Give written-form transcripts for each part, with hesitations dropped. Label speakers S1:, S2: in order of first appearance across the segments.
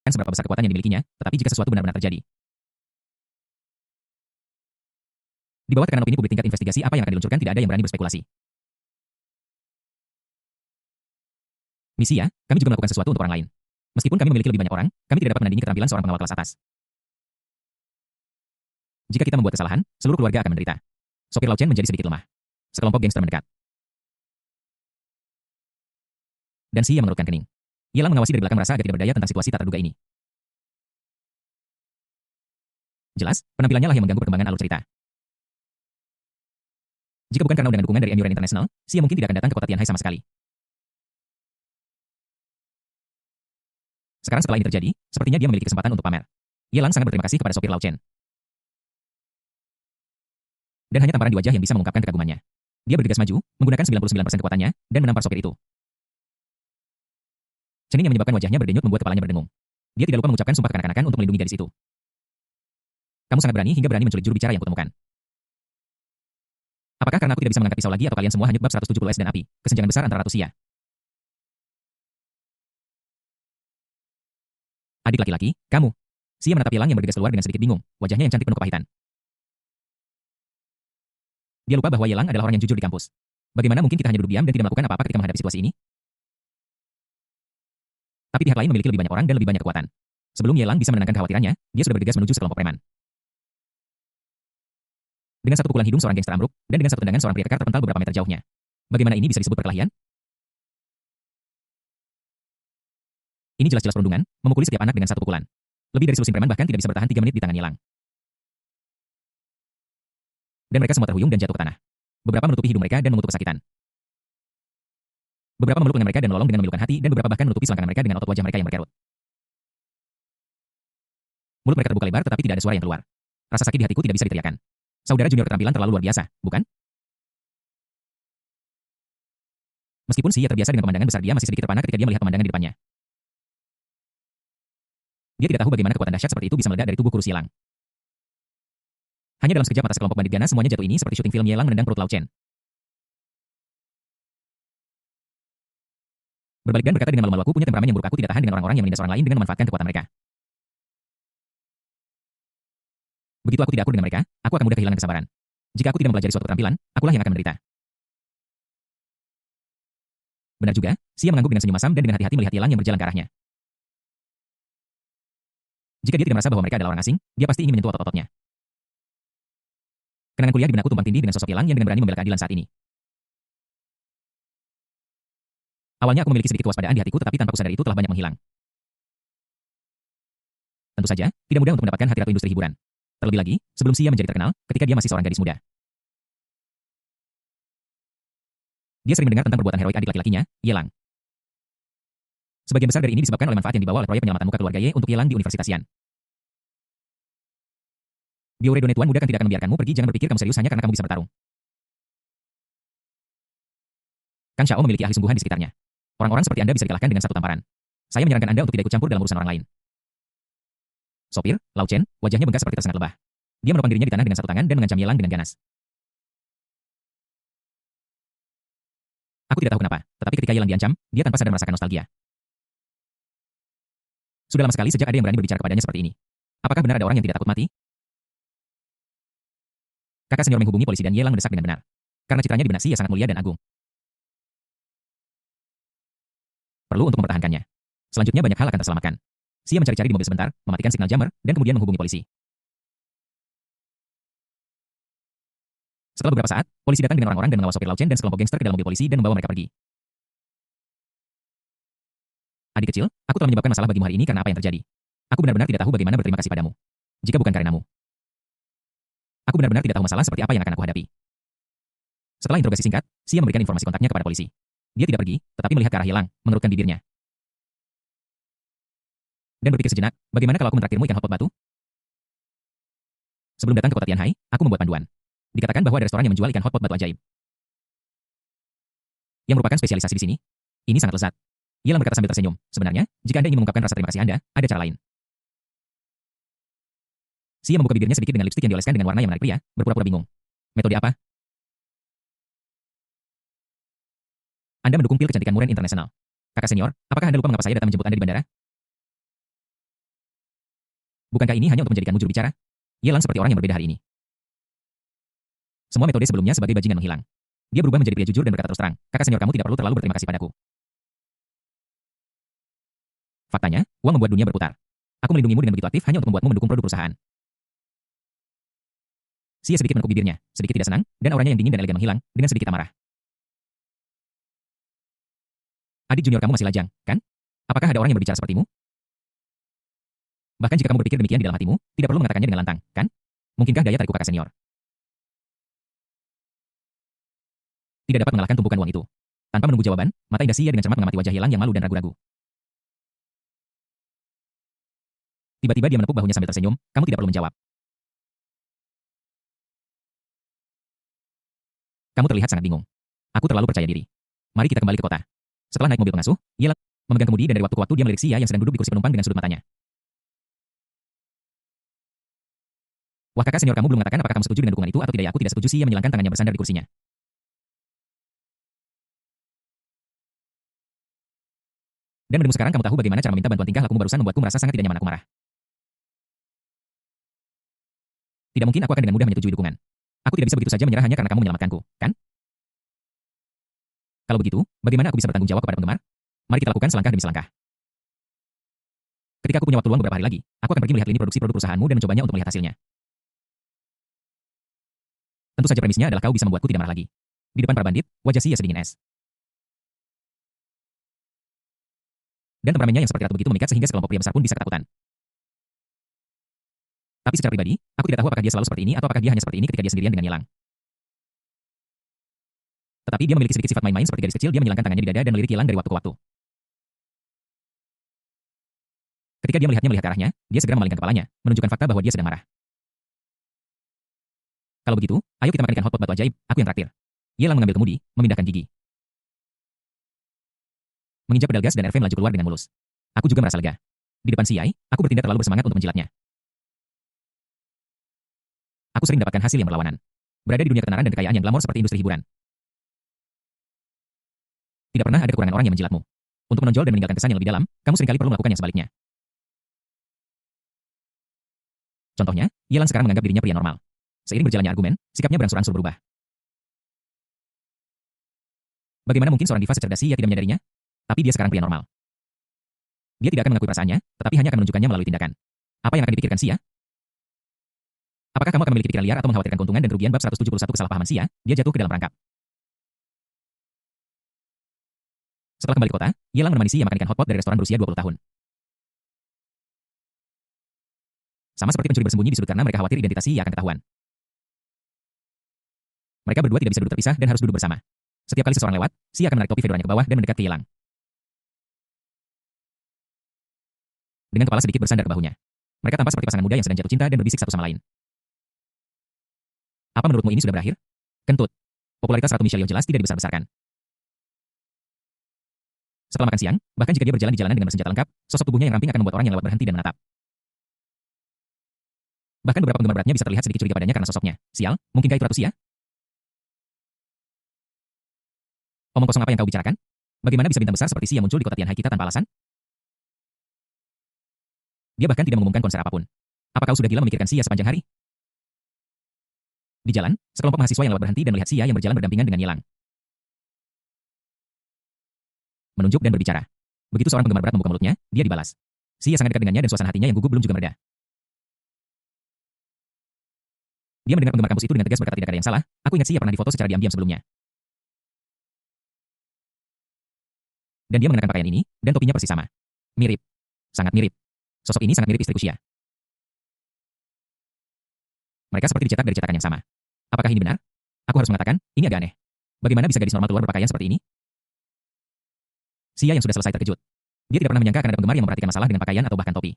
S1: menjelaskan seberapa besar kekuatan yang dimilikinya, tetapi jika sesuatu benar-benar terjadi. Di bawah tekanan opini publik tingkat investigasi apa yang akan diluncurkan tidak ada yang berani berspekulasi. Misi ya, kami juga melakukan sesuatu untuk orang lain. Meskipun kami memiliki lebih banyak orang, kami tidak dapat menandingi keterampilan seorang pengawal kelas atas. Jika kita membuat kesalahan, seluruh keluarga akan menderita. Sopir Lao Chen menjadi sedikit lemah. Sekelompok gangster mendekat. Dan Xia mengerutkan kening. Yelang mengawasi dari belakang merasa agak tidak berdaya tentang situasi tak terduga ini. Jelas, penampilannya lah yang mengganggu perkembangan alur cerita. Jika bukan karena undangan dukungan dari MURAN International, Xia mungkin tidak akan datang ke kota Tianhai sama sekali. Sekarang setelah ini terjadi, sepertinya dia memiliki kesempatan untuk pamer. Yelang sangat berterima kasih kepada sopir Lao Chen. Dan hanya tamparan di wajah yang bisa mengungkapkan kekagumannya. Dia bergegas maju, menggunakan 99% kekuatannya, dan menampar sopir itu. Cening yang menyebabkan wajahnya berdenyut membuat kepalanya berdengung. Dia tidak lupa mengucapkan sumpah kekanak-kanakan untuk melindungi gadis itu. Kamu sangat berani hingga berani menculik juru bicara yang kutemukan. Apakah karena aku tidak bisa mengangkat pisau lagi atau kalian semua hanyut bab 170 es dan api, kesenjangan besar antara Ratu Xia? Adik laki-laki, kamu. Xia menatap Yelang yang bergegas keluar dengan sedikit bingung, wajahnya yang cantik penuh kepahitan. Dia lupa bahwa Yelang adalah orang yang jujur di kampus. Bagaimana mungkin kita hanya duduk diam dan tidak melakukan apa-apa ketika menghadapi situasi ini? Tapi pihak lain memiliki lebih banyak orang dan lebih banyak kekuatan. Sebelum Yelang bisa menenangkan kekhawatirannya, dia sudah bergegas menuju sekelompok preman. Dengan satu pukulan hidung seorang gangster ambruk, dan dengan satu tendangan seorang pria kekar terpental beberapa meter jauhnya. Bagaimana ini bisa disebut perkelahian? Ini jelas-jelas perundungan, memukuli setiap anak dengan satu pukulan. Lebih dari selusin preman bahkan tidak bisa bertahan 3 menit di tangan Yelang. Dan mereka semua terhuyung dan jatuh ke tanah. Beberapa menutupi hidung mereka dan mengutuk kesakitan. Beberapa memeluk lengan mereka dan melolong dengan memilukan hati, dan beberapa bahkan menutupi selangkangan mereka dengan otot wajah mereka yang berkerut. Mulut mereka terbuka lebar tetapi tidak ada suara yang keluar. Rasa sakit di hatiku tidak bisa diteriakkan. Saudara junior keterampilan terlalu luar biasa, bukan? Meskipun Xia terbiasa dengan pemandangan besar, dia masih sedikit terpana ketika dia melihat pemandangan di depannya. Dia tidak tahu bagaimana kekuatan dahsyat seperti itu bisa meledak dari tubuh kurus Yelang. Hanya dalam sekejap mata sekelompok bandit ganas semuanya jatuh ini seperti syuting film Yelang menendang perut Lao Chen. Berbalik dan berkata dengan malu-malu, aku punya temperamen yang buruk, aku tidak tahan dengan orang-orang yang menindas orang lain dengan memanfaatkan kekuatan mereka. Begitu aku tidak akur dengan mereka, aku akan mudah kehilangan kesabaran. Jika aku tidak mempelajari suatu keterampilan, akulah yang akan menderita. Benar juga, Xia mengangguk dengan senyum masam dan dengan hati-hati melihat Yelang yang berjalan ke arahnya. Jika dia tidak merasa bahwa mereka adalah orang asing, dia pasti ingin menyentuh otot-ototnya. Kenangan kuliah di benakku tumpang tindih dengan sosok Yelang yang dengan berani membela keadilan saat ini. Awalnya aku memiliki sedikit kewaspadaan di hatiku, tetapi tanpa kusadari itu telah banyak menghilang. Tentu saja, tidak mudah untuk mendapatkan hati ratu industri hiburan. Terlebih lagi, sebelum Xia menjadi terkenal, ketika dia masih seorang gadis muda. Dia sering mendengar tentang perbuatan heroik adik laki-lakinya, Yelang. Sebagian besar dari ini disebabkan oleh manfaat yang dibawa oleh proyek penyelamatan muka keluarga Ye untuk Yelang di Universitas Xian. Bioredone Tuan Muda kan tidak akan membiarkanmu pergi, jangan berpikir kamu serius hanya karena kamu bisa bertarung. Kang Xiao memiliki ahli sungguhan di sekitarnya. Orang-orang seperti Anda bisa dikalahkan dengan satu tamparan. Saya menyarankan Anda untuk tidak ikut campur dalam urusan orang lain. Sopir, Lao Chen, wajahnya bengkak seperti tersengat lebah. Dia menopang dirinya di tanah dengan satu tangan dan mengancam Yelang dengan ganas. Aku tidak tahu kenapa, tetapi ketika Yelang diancam, dia tanpa sadar merasakan nostalgia. Sudah lama sekali sejak ada yang berani berbicara kepadanya seperti ini. Apakah benar ada orang yang tidak takut mati? Kakak senior menghubungi polisi dan Yelang mendesak dengan benar. Karena citranya di benak Xia sangat mulia dan agung. Perlu untuk mempertahankannya. Selanjutnya banyak hal akan terselamatkan. Xia mencari-cari di mobil sebentar, mematikan signal jammer, dan kemudian menghubungi polisi. Setelah beberapa saat, polisi datang dengan orang-orang dan membawa sopir Lao Chen dan sekelompok gangster ke dalam mobil polisi dan membawa mereka pergi. Adik kecil, aku telah menyebabkan masalah bagimu hari ini karena apa yang terjadi. Aku benar-benar tidak tahu bagaimana berterima kasih padamu. Jika bukan karenamu. Aku benar-benar tidak tahu masalah seperti apa yang akan aku hadapi. Setelah interogasi singkat, Xia memberikan informasi kontaknya kepada polisi. Dia tidak pergi, tetapi melihat ke arah Yelang, mengerutkan bibirnya. Dan berpikir sejenak, bagaimana kalau aku mentraktirmu ikan hotpot batu? Sebelum datang ke kota Tianhai, aku membuat panduan. Dikatakan bahwa ada restoran yang menjual ikan hotpot batu ajaib. Yang merupakan spesialisasi di sini. Ini sangat lezat. Yelang berkata sambil tersenyum. Sebenarnya, jika Anda ingin mengungkapkan rasa terima kasih Anda, ada cara lain. Xia membuka bibirnya sedikit dengan lipstik yang dioleskan dengan warna yang menarik pria, berpura-pura bingung. Metode apa? Anda mendukung pil kecantikan Muren Internasional. Kakak senior, apakah Anda lupa mengapa saya datang menjemput Anda di bandara? Bukankah ini hanya untuk menjadikanmu juru bicara? Yelang seperti orang yang berbeda hari ini. Semua metode sebelumnya sebagai bajingan menghilang. Dia berubah menjadi pria jujur dan berkata terus terang, kakak senior kamu tidak perlu terlalu berterima kasih padaku. Faktanya, uang membuat dunia berputar. Aku melindungimu dengan begitu aktif hanya untuk membuatmu mendukung produk perusahaan. Sia sedikit menekuk bibirnya, sedikit tidak senang, dan auranya yang dingin dan elegan menghilang, dengan sedikit amarah. Adik junior kamu masih lajang, kan? Apakah ada orang yang berbicara sepertimu? Bahkan jika kamu berpikir demikian di dalam hatimu, tidak perlu mengatakannya dengan lantang, kan? Mungkinkah daya tarikku kakak senior tidak dapat mengalahkan tumpukan uang itu? Tanpa menunggu jawaban, mata indah Sia dengan cermat mengamati wajah Yelang yang malu dan ragu-ragu. Tiba-tiba dia menepuk bahunya sambil tersenyum, kamu tidak perlu menjawab. Kamu terlihat sangat bingung. Aku terlalu percaya diri. Mari kita kembali ke kota. Setelah naik mobil pengasuh, Yelang memegang kemudi dan dari waktu ke waktu dia melirik Sia yang sedang duduk di kursi penumpang dengan sudut matanya. Wah, kakak senior kamu belum mengatakan apakah kamu setuju dengan dukungan itu atau tidak? Ya, aku tidak setuju. Sia menyilangkan tangannya bersandar di kursinya. Dan mendengar sekarang kamu tahu bagaimana cara meminta bantuan. Tingkah lakumu barusan membuatku merasa sangat tidak nyaman. Aku marah. Tidak mungkin aku akan dengan mudah menyetujui dukungan. Aku tidak bisa begitu saja menyerah hanya karena kamu menyelamatkanku, kan? Kalau begitu, bagaimana aku bisa bertanggung jawab kepada penggemar? Mari kita lakukan selangkah demi selangkah. Ketika aku punya waktu luang beberapa hari lagi, aku akan pergi melihat lini produksi produk perusahaanmu dan mencobanya untuk melihat hasilnya. Tentu saja premisnya adalah kau bisa membuatku tidak marah lagi. Di depan para bandit, wajah Sia sedingin es. Dan temperamennya yang seperti ratu begitu memikat sehingga sekelompok pria besar pun bisa ketakutan. Tapi secara pribadi, aku tidak tahu apakah dia selalu seperti ini atau apakah dia hanya seperti ini ketika dia sendirian dengan Yelang. Tetapi dia memiliki sedikit sifat main-main seperti gadis kecil. Dia menyilangkan tangannya di dada dan melirik Yelang dari waktu ke waktu. Ketika dia melihatnya melihat ke arahnya, dia segera memalingkan kepalanya, menunjukkan fakta bahwa dia sedang marah. Kalau begitu, ayo kita makan ikan hotpot batu ajaib, aku yang traktir. Yelang mengambil kemudi, memindahkan gigi. Menginjak pedal gas dan RV melaju keluar dengan mulus. Aku juga merasa lega. Di depan Siai, aku bertindak terlalu bersemangat untuk menjilatnya. Aku sering dapatkan hasil yang berlawanan. Berada di dunia ketenaran dan kekayaan yang glamor seperti industri hiburan. Tidak pernah ada kekurangan orang yang menjilatmu. Untuk menonjol dan meninggalkan kesan yang lebih dalam, kamu seringkali perlu melakukan yang sebaliknya. Contohnya, Yelang sekarang menganggap dirinya pria normal. Seiring berjalannya argumen, sikapnya berangsur-angsur berubah. Bagaimana mungkin seorang diva secerdas Sia tidak menyadarinya? Tapi dia sekarang pria normal. Dia tidak akan mengakui perasaannya, tetapi hanya akan menunjukkannya melalui tindakan. Apa yang akan dipikirkan Sia? Apakah kamu akan memiliki pikiran liar atau mengkhawatirkan keuntungan dan kerugian? Bab 171 kesalahpahaman Sia, dia jatuh ke dalam perangkap. Setelah kembali ke kota, Yelang menemani Sia makan ikan hotpot dari restoran berusia 20 tahun. Sama seperti pencuri bersembunyi di sudut karena mereka khawatir identitas Sia akan ketahuan. Mereka berdua tidak bisa duduk terpisah dan harus duduk bersama. Setiap kali seseorang lewat, Sia akan menarik topi fedoranya ke bawah dan mendekat ke Yelang. Dengan kepala sedikit bersandar ke bahunya. Mereka tampak seperti pasangan muda yang sedang jatuh cinta dan berbisik satu sama lain. Apa menurutmu ini sudah berakhir? Kentut. Popularitas Ratu Michelle jelas tidak dibesar-besarkan. Setelah makan siang, bahkan jika dia berjalan di jalanan dengan bersenjata lengkap, sosok tubuhnya yang ramping akan membuat orang yang lewat berhenti dan menatap. Bahkan beberapa penggemar beratnya bisa terlihat sedikit curiga padanya karena sosoknya. Sial, mungkinkah itu Ratu Sia? Omong kosong apa yang kau bicarakan? Bagaimana bisa bintang besar seperti Sia muncul di kota Tianhai kita tanpa alasan? Dia bahkan tidak mengumumkan konser apapun. Apa kau sudah gila memikirkan Sia sepanjang hari? Di jalan, sekelompok mahasiswa yang lewat berhenti dan melihat Sia yang berjalan berdampingan dengan Yelang. Menunjuk dan berbicara. Begitu seorang penggemar berat membuka mulutnya, dia dibalas. Sia sangat dekat dengannya dan suasana hatinya yang gugup belum juga mereda. Dia mendengar penggemar kampus itu dengan tegas berkata tidak ada yang salah, aku ingat Sia pernah difoto secara diam-diam sebelumnya. Dan dia mengenakan pakaian ini, dan topinya persis sama. Mirip. Sangat mirip. Sosok ini sangat mirip istriku Sia. Mereka seperti dicetak dari cetakan yang sama. Apakah ini benar? Aku harus mengatakan, ini agak aneh. Bagaimana bisa gadis normal keluar berpakaian seperti ini? Sia yang sudah selesai terkejut. Dia tidak pernah menyangka akan ada penggemar yang memperhatikan masalah dengan pakaian atau bahkan topi.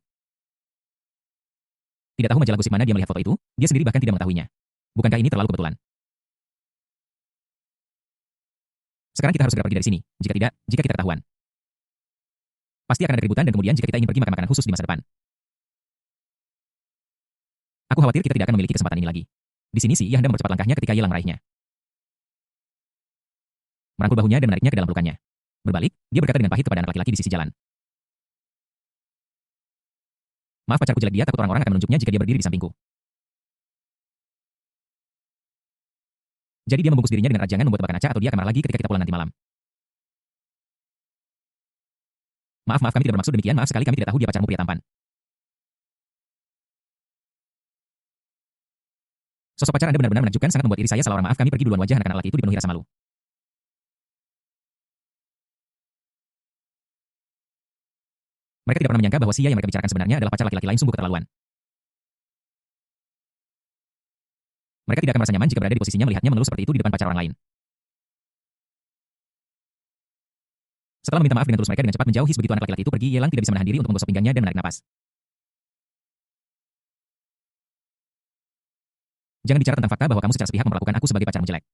S1: Tidak tahu majalah gosip mana dia melihat foto itu, dia sendiri bahkan tidak mengetahuinya. Bukankah ini terlalu kebetulan? Sekarang kita harus segera pergi dari sini. Jika tidak, jika kita ketahuan, pasti akan ada keributan dan kemudian jika kita ingin pergi makan makanan khusus di masa depan. Aku khawatir kita tidak akan memiliki kesempatan ini lagi. Di sini Sia hendak mempercepat langkahnya ketika Yelang meraihnya. Merangkul bahunya dan menariknya ke dalam pelukannya. Berbalik, dia berkata dengan pahit kepada anak laki-laki di sisi jalan. Maaf pacarku jelek, dia takut orang-orang akan menunjuknya jika dia berdiri di sampingku. Jadi dia membungkus dirinya dengan erat, jangan membuat tebakan acak atau dia akan marah lagi ketika kita pulang nanti malam. Maaf, kami tidak bermaksud demikian, maaf sekali, kami tidak tahu dia pacarmu pria tampan. Sosok pacar Anda benar-benar menakjubkan, sangat membuat iri saya. Salah orang, maaf, kami pergi duluan. Wajah anak-anak laki itu dipenuhi rasa malu. Mereka tidak pernah menyangka bahwa Sia yang mereka bicarakan sebenarnya adalah pacar laki-laki lain. Sungguh keterlaluan. Mereka tidak akan merasa nyaman jika berada di posisinya melihatnya mengeluh seperti itu di depan pacar orang lain. Setelah meminta maaf dengan tulus, mereka dengan cepat menjauhi. Begitu anak laki-laki itu pergi, Yelang tidak bisa menahan diri untuk menggosok pinggangnya dan menarik napas. Jangan bicara tentang fakta bahwa kamu secara sepihak memperlakukan aku sebagai pacarmu jelek.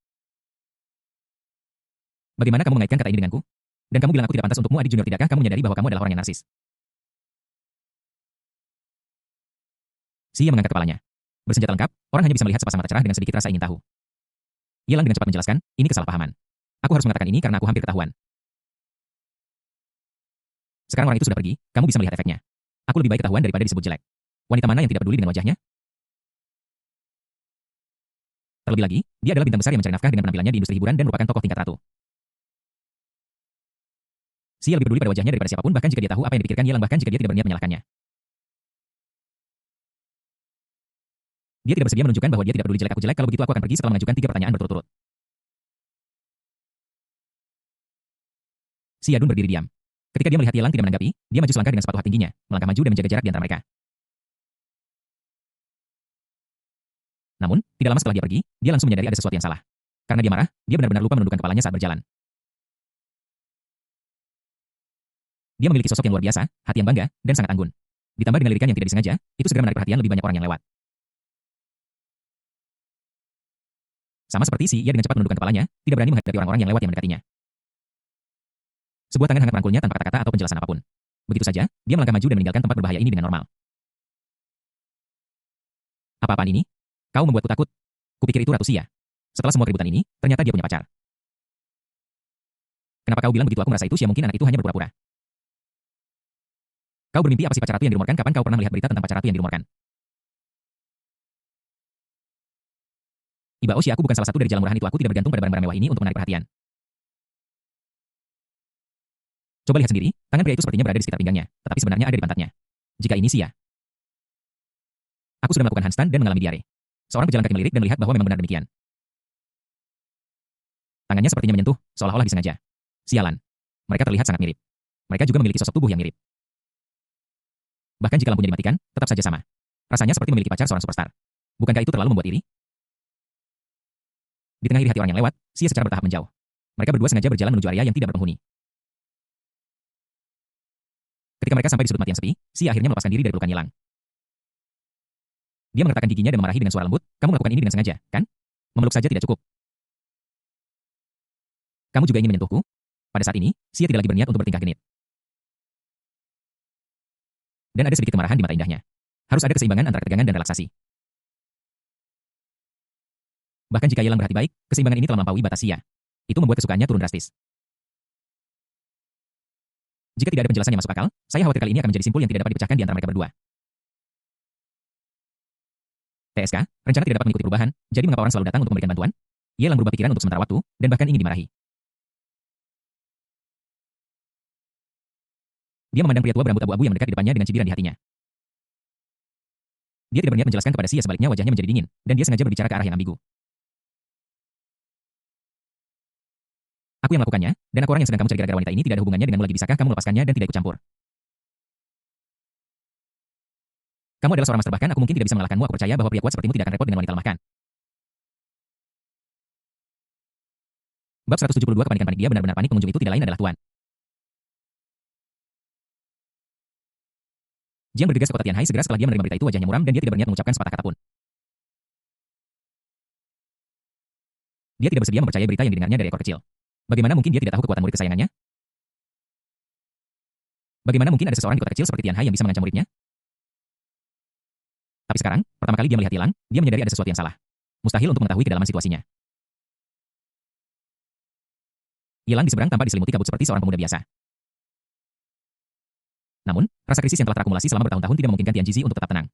S1: Bagaimana kamu mengaitkan kata ini denganku? Dan kamu bilang aku tidak pantas untukmu, adik junior. Tidakkah kamu menyadari bahwa kamu adalah orang yang narsis? Sia mengangkat kepalanya. Bersenjata lengkap, orang hanya bisa melihat sepasang mata cerah dengan sedikit rasa ingin tahu. Yelang dengan cepat menjelaskan, ini kesalahpahaman. Aku harus mengatakan ini karena aku hampir ketahuan. Sekarang orang itu sudah pergi, kamu bisa melihat efeknya. Aku lebih baik ketahuan daripada disebut jelek. Wanita mana yang tidak peduli dengan wajahnya? Terlebih lagi, dia adalah bintang besar yang mencari nafkah dengan penampilannya di industri hiburan dan merupakan tokoh tingkat ratu. Sia lebih peduli pada wajahnya daripada siapapun, bahkan jika dia tahu apa yang dipikirkan Yelang, bahkan jika dia tidak berniat menyalahkannya. Dia tidak bersedia menunjukkan bahwa dia tidak peduli jelek aku jelek. Kalau begitu aku akan pergi setelah mengajukan 3 pertanyaan berturut-turut. Si Yadun berdiri diam. Ketika dia melihat Yelang tidak menanggapi, dia maju selangkah dengan sepatu hat tingginya, melangkah maju dan menjaga jarak di antara mereka. Namun, tidak lama setelah dia pergi, dia langsung menyadari ada sesuatu yang salah. Karena dia marah, dia benar-benar lupa menundukkan kepalanya saat berjalan. Dia memiliki sosok yang luar biasa, hati yang bangga, dan sangat anggun. Ditambah dengan lirikan yang tidak disengaja, itu segera menarik perhatian lebih banyak orang yang lewat. Sama seperti si, ia dengan cepat menundukkan kepalanya, tidak berani menghadapi orang-orang yang lewat yang mendekatinya. Sebuah tangan hangat merangkulnya tanpa kata-kata atau penjelasan apapun. Begitu saja, dia melangkah maju dan meninggalkan tempat berbahaya ini dengan normal. Apa-apaan ini? Kau membuatku takut. Kupikir itu Ratu Sia. Setelah semua keributan ini, ternyata dia punya pacar. Kenapa kau bilang begitu? Aku merasa itu Sia, mungkin anak itu hanya berpura-pura. Kau bermimpi apa sih? Pacar ratu yang dirumorkan? Kapan kau pernah melihat berita tentang pacar ratu yang dirumorkan? Iba Oshi, aku bukan salah satu dari jalan murahan itu. Aku tidak bergantung pada barang-barang mewah ini untuk menarik perhatian. Coba lihat sendiri, tangan pria itu sepertinya berada di sekitar pinggangnya, tetapi sebenarnya ada di pantatnya. Jika ini Sia. Aku sudah melakukan handstand dan mengalami diare. Seorang pejalan kaki melirik dan melihat bahwa memang benar demikian. Tangannya sepertinya menyentuh, seolah-olah disengaja. Sialan. Mereka terlihat sangat mirip. Mereka juga memiliki sosok tubuh yang mirip. Bahkan jika lampunya dimatikan, tetap saja sama. Rasanya seperti memiliki pacar seorang superstar. Bukankah itu terlalu membuat iri? Di tengah iri hati orang yang lewat, Sia secara bertahap menjauh. Mereka berdua sengaja berjalan menuju area yang tidak berpenghuni. Ketika mereka sampai di sudut mati yang sepi, Sia akhirnya melepaskan diri dari pelukan Yelang. Dia mengertakkan giginya dan memarahi dengan suara lembut, kamu melakukan ini dengan sengaja, kan? Memeluk saja tidak cukup. Kamu juga ingin menyentuhku? Pada saat ini, Sia tidak lagi berniat untuk bertingkah genit. Dan ada sedikit kemarahan di mata indahnya. Harus ada keseimbangan antara ketegangan dan relaksasi. Bahkan jika Yelang berhati baik, keseimbangan ini telah melampaui batas Sia. Itu membuat kesukaannya turun drastis. Jika tidak ada penjelasan yang masuk akal, saya khawatir kali ini akan menjadi simpul yang tidak dapat dipecahkan di antara mereka berdua. TSK, rencana tidak dapat mengikuti perubahan, jadi mengapa orang selalu datang untuk memberikan bantuan? Yelang berubah pikiran untuk sementara waktu, dan bahkan ingin dimarahi. Dia memandang pria tua berambut abu-abu yang mendekat di depannya dengan cibiran di hatinya. Dia tidak berniat menjelaskan kepada Sia, sebaliknya wajahnya menjadi dingin, dan dia sengaja berbicara ke arah yang ambigu. Aku yang melakukannya, dan aku orang yang sedang kamu cari. Gara-gara wanita ini tidak ada hubungannya denganmu lagi. Bisakah kamu melepaskannya dan tidak ikut campur? Kamu adalah seorang master, bahkan aku mungkin tidak bisa mengalahkanmu. Aku percaya bahwa pria kuat sepertimu tidak akan repot dengan wanita lemah, kan? Bab 172 Kepanikan. Panik. Dia benar-benar panik. Pengunjung itu tidak lain adalah Tuan Jiang bergegas ke kota Tianhai segera setelah dia menerima berita itu. Wajahnya muram dan dia tidak berniat mengucapkan sepatah kata pun. Dia tidak bersedia mempercayai berita yang didengarnya dari ekor kecil. Bagaimana mungkin dia tidak tahu kekuatan murid kesayangannya? Bagaimana mungkin ada seseorang di kota kecil seperti Tianhai yang bisa mengancam muridnya? Tapi sekarang, pertama kali dia melihat Yelang, dia menyadari ada sesuatu yang salah. Mustahil untuk mengetahui kedalaman situasinya. Yelang di seberang tampak diselimuti kabut seperti seorang pemuda biasa. Namun, rasa krisis yang telah terakumulasi selama bertahun-tahun tidak memungkinkan Tian Jizi untuk tetap tenang.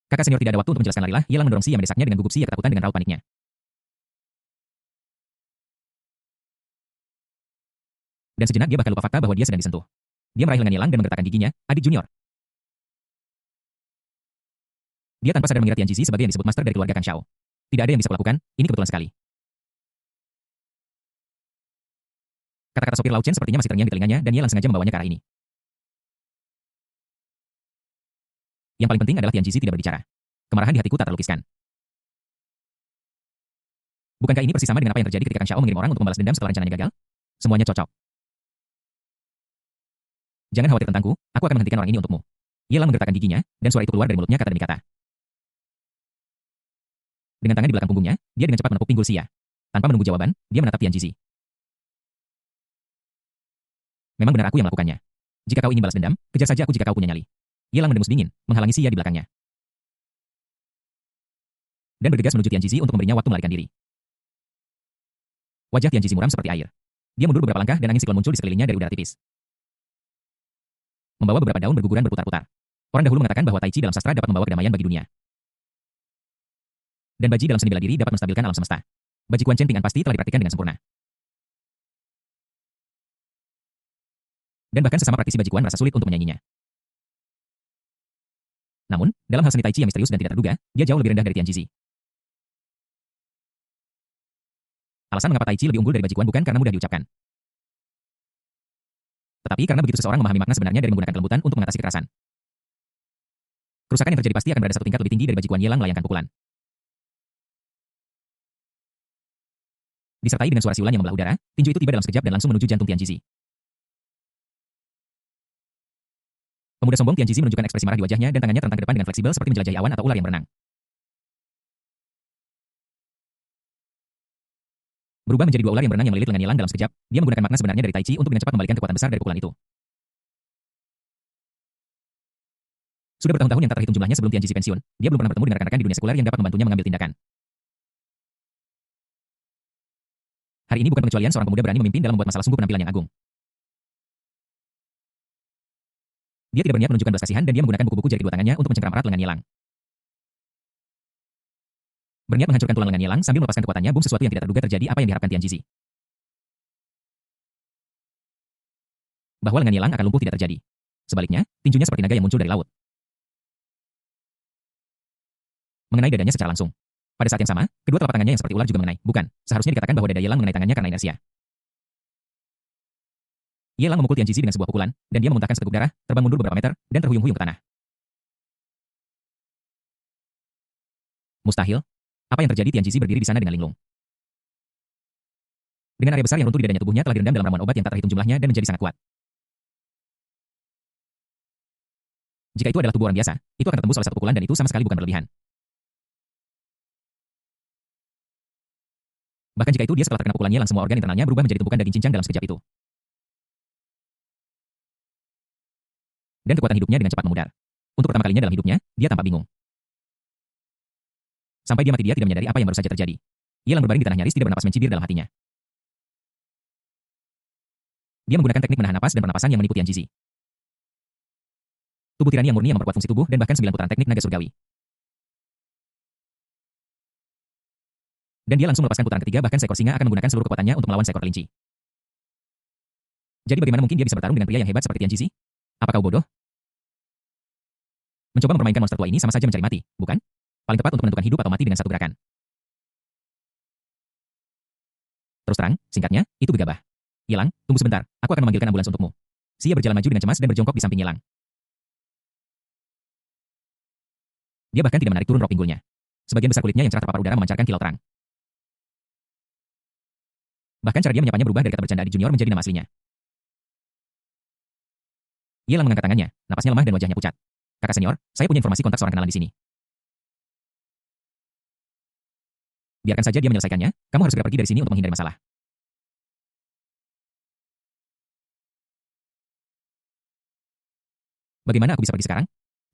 S1: Kakak senior tidak ada waktu untuk menjelaskan larilah, ia mendorong Xia mendesaknya dengan gugup Xia ketakutan dengan raut paniknya. Dan sejenak dia bahkan lupa fakta bahwa dia sedang disentuh. Dia meraih lengan Yelang dan menggerakkan giginya, adik junior. Dia tanpa sadar mengira Tian Jizi sebagai yang disebut master dari keluarga Kang Shao. Tidak ada yang bisa kulakukan, ini kebetulan sekali. Kata-kata sopir Lao Chen sepertinya masih terngiang di telinganya dan Yelang sengaja membawanya ke arah ini. Yang paling penting adalah Tian Jizi tidak berbicara. Kemarahan di hatiku tak terlukiskan. Bukankah ini persis sama dengan apa yang terjadi ketika Kang Shao mengirim orang untuk membalas dendam setelah rencananya gagal? Semuanya cocok. Jangan khawatir tentangku, aku akan menghentikan orang ini untukmu. Yelang menggerakkan giginya, dan suara itu keluar dari mulutnya kata demi kata. Dengan tangan di belakang punggungnya, dia dengan cepat menepuk pinggul Xia. Tanpa menunggu jawaban, dia menatap Tian Jizi. Memang benar aku yang melakukannya. Jika kau ingin balas dendam, kejar saja aku jika kau punya nyali. Yelang mendengus dingin, menghalangi Xia di belakangnya. Dan bergegas menuju Tian Jizi untuk memberinya waktu melarikan diri. Wajah Tian Jizi muram seperti air. Dia mundur beberapa langkah dan angin siklon muncul di sekelilingnya dari udara tipis. Membawa beberapa daun berguguran berputar-putar. Orang dahulu mengatakan bahwa Tai Chi dalam sastra dapat membawa kedamaian bagi dunia. Dan Baji dalam seni bela diri dapat menstabilkan alam semesta. Baji Quan Chen Ping An pasti telah dipraktikkan dengan sempurna. Dan bahkan sesama praktisi Baji Quan merasa sulit untuk menyainginya. Namun, dalam hal seni Tai Chi yang misterius dan tidak terduga, dia jauh lebih rendah dari Tian Jizi. Alasan mengapa Tai Chi lebih unggul dari Baji Quan bukan karena mudah diucapkan. Tetapi karena begitu seseorang memahami makna sebenarnya dari menggunakan kelembutan untuk mengatasi kekerasan. Kerusakan yang terjadi pasti akan berada satu tingkat lebih tinggi dari Baji Quan Yelang melayangkan pukulan. Disertai dengan suara siulan yang membelah udara, tinju itu tiba dalam sekejap dan langsung menuju jantung Tian Jizi. Pemuda sombong Tian Jizi menunjukkan ekspresi marah di wajahnya dan tangannya terentang ke depan dengan fleksibel seperti menjelajahi awan atau ular yang berenang. Berubah menjadi dua ular yang berenang yang melilit lengan Yelang dalam sekejap, dia menggunakan makna sebenarnya dari Tai Chi untuk dengan cepat membalikkan kekuatan besar dari pukulan itu. Sudah bertahun-tahun yang tak terhitung jumlahnya sebelum Tian Jizi pensiun, dia belum pernah bertemu dengan rekan-rekan di dunia sekuler yang dapat membantunya mengambil tindakan. Hari ini bukan pengecualian, seorang pemuda berani memimpin dalam membuat masalah sungguh penampilan yang agung. Dia tidak berniat menunjukkan belas kasihan dan dia menggunakan buku-buku jari kedua tangannya untuk mencengkeram erat lengan Yelang. Berniat menghancurkan tulang lengan Yelang sambil melepaskan kekuatannya, boom, sesuatu yang tidak terduga terjadi. Apa yang diharapkan Tian Jizi? Bahwa lengan Yelang akan lumpuh tidak terjadi. Sebaliknya, tinjunya seperti naga yang muncul dari laut. Mengenai dadanya secara langsung. Pada saat yang sama, kedua telapak tangannya yang seperti ular juga mengenai. Bukan, seharusnya dikatakan bahwa dada Yelang mengenai tangannya karena inersia. Yelang memukul Tian Jizi dengan sebuah pukulan, dan dia memuntahkan seteguk darah, terbang mundur beberapa meter, dan terhuyung-huyung ke tanah. Mustahil. Apa yang terjadi? Tian Jizi berdiri di sana dengan linglung. Dengan area besar yang runtuh di dadanya, tubuhnya telah direndam dalam ramuan obat yang tak terhitung jumlahnya dan menjadi sangat kuat. Jika itu adalah tubuh orang biasa, itu akan tertembus oleh satu pukulan dan itu sama sekali bukan berlebihan. Bahkan jika itu dia setelah terkena pukulan Yelang, semua organ internalnya berubah menjadi tumpukan daging cincang dalam sekejap itu. Dan kekuatan hidupnya dengan cepat memudar. Untuk pertama kalinya dalam hidupnya, dia tampak bingung. Sampai dia mati dia tidak menyadari apa yang baru saja terjadi. Yelang berbaring di tanah nyaris tidak bernapas mencibir dalam hatinya. Dia menggunakan teknik menahan napas dan pernapasan yang menipu Tian Jizi. Tubuh tirani yang murni yang memperkuat fungsi tubuh dan bahkan 9 putaran teknik naga surgawi. Dan dia langsung melepaskan putaran ketiga, bahkan seekor singa akan menggunakan seluruh kekuatannya untuk melawan seekor kelinci. Jadi bagaimana mungkin dia bisa bertarung dengan pria yang hebat seperti Tian Jizi? Apa kau bodoh? Mencoba mempermainkan monster tua ini sama saja mencari mati, bukan? Paling tepat untuk menentukan hidup atau mati dengan satu gerakan. Terus terang, singkatnya, itu gegabah. Yelang, tunggu sebentar, aku akan memanggilkan ambulans untukmu. Xia berjalan maju dengan cemas dan berjongkok di samping Yelang. Dia bahkan tidak menarik turun rok pinggulnya. Sebagian besar kulitnya yang cerah terpapar udara memancarkan kilau terang. Bahkan cara dia menyapanya berubah dari kata bercanda adik junior menjadi nama aslinya. Yelang mengangkat tangannya, napasnya lemah dan wajahnya pucat. Kakak senior, saya punya informasi kontak seorang kenalan di sini. Biarkan saja dia menyelesaikannya, kamu harus segera pergi dari sini untuk menghindari masalah. Bagaimana aku bisa pergi sekarang?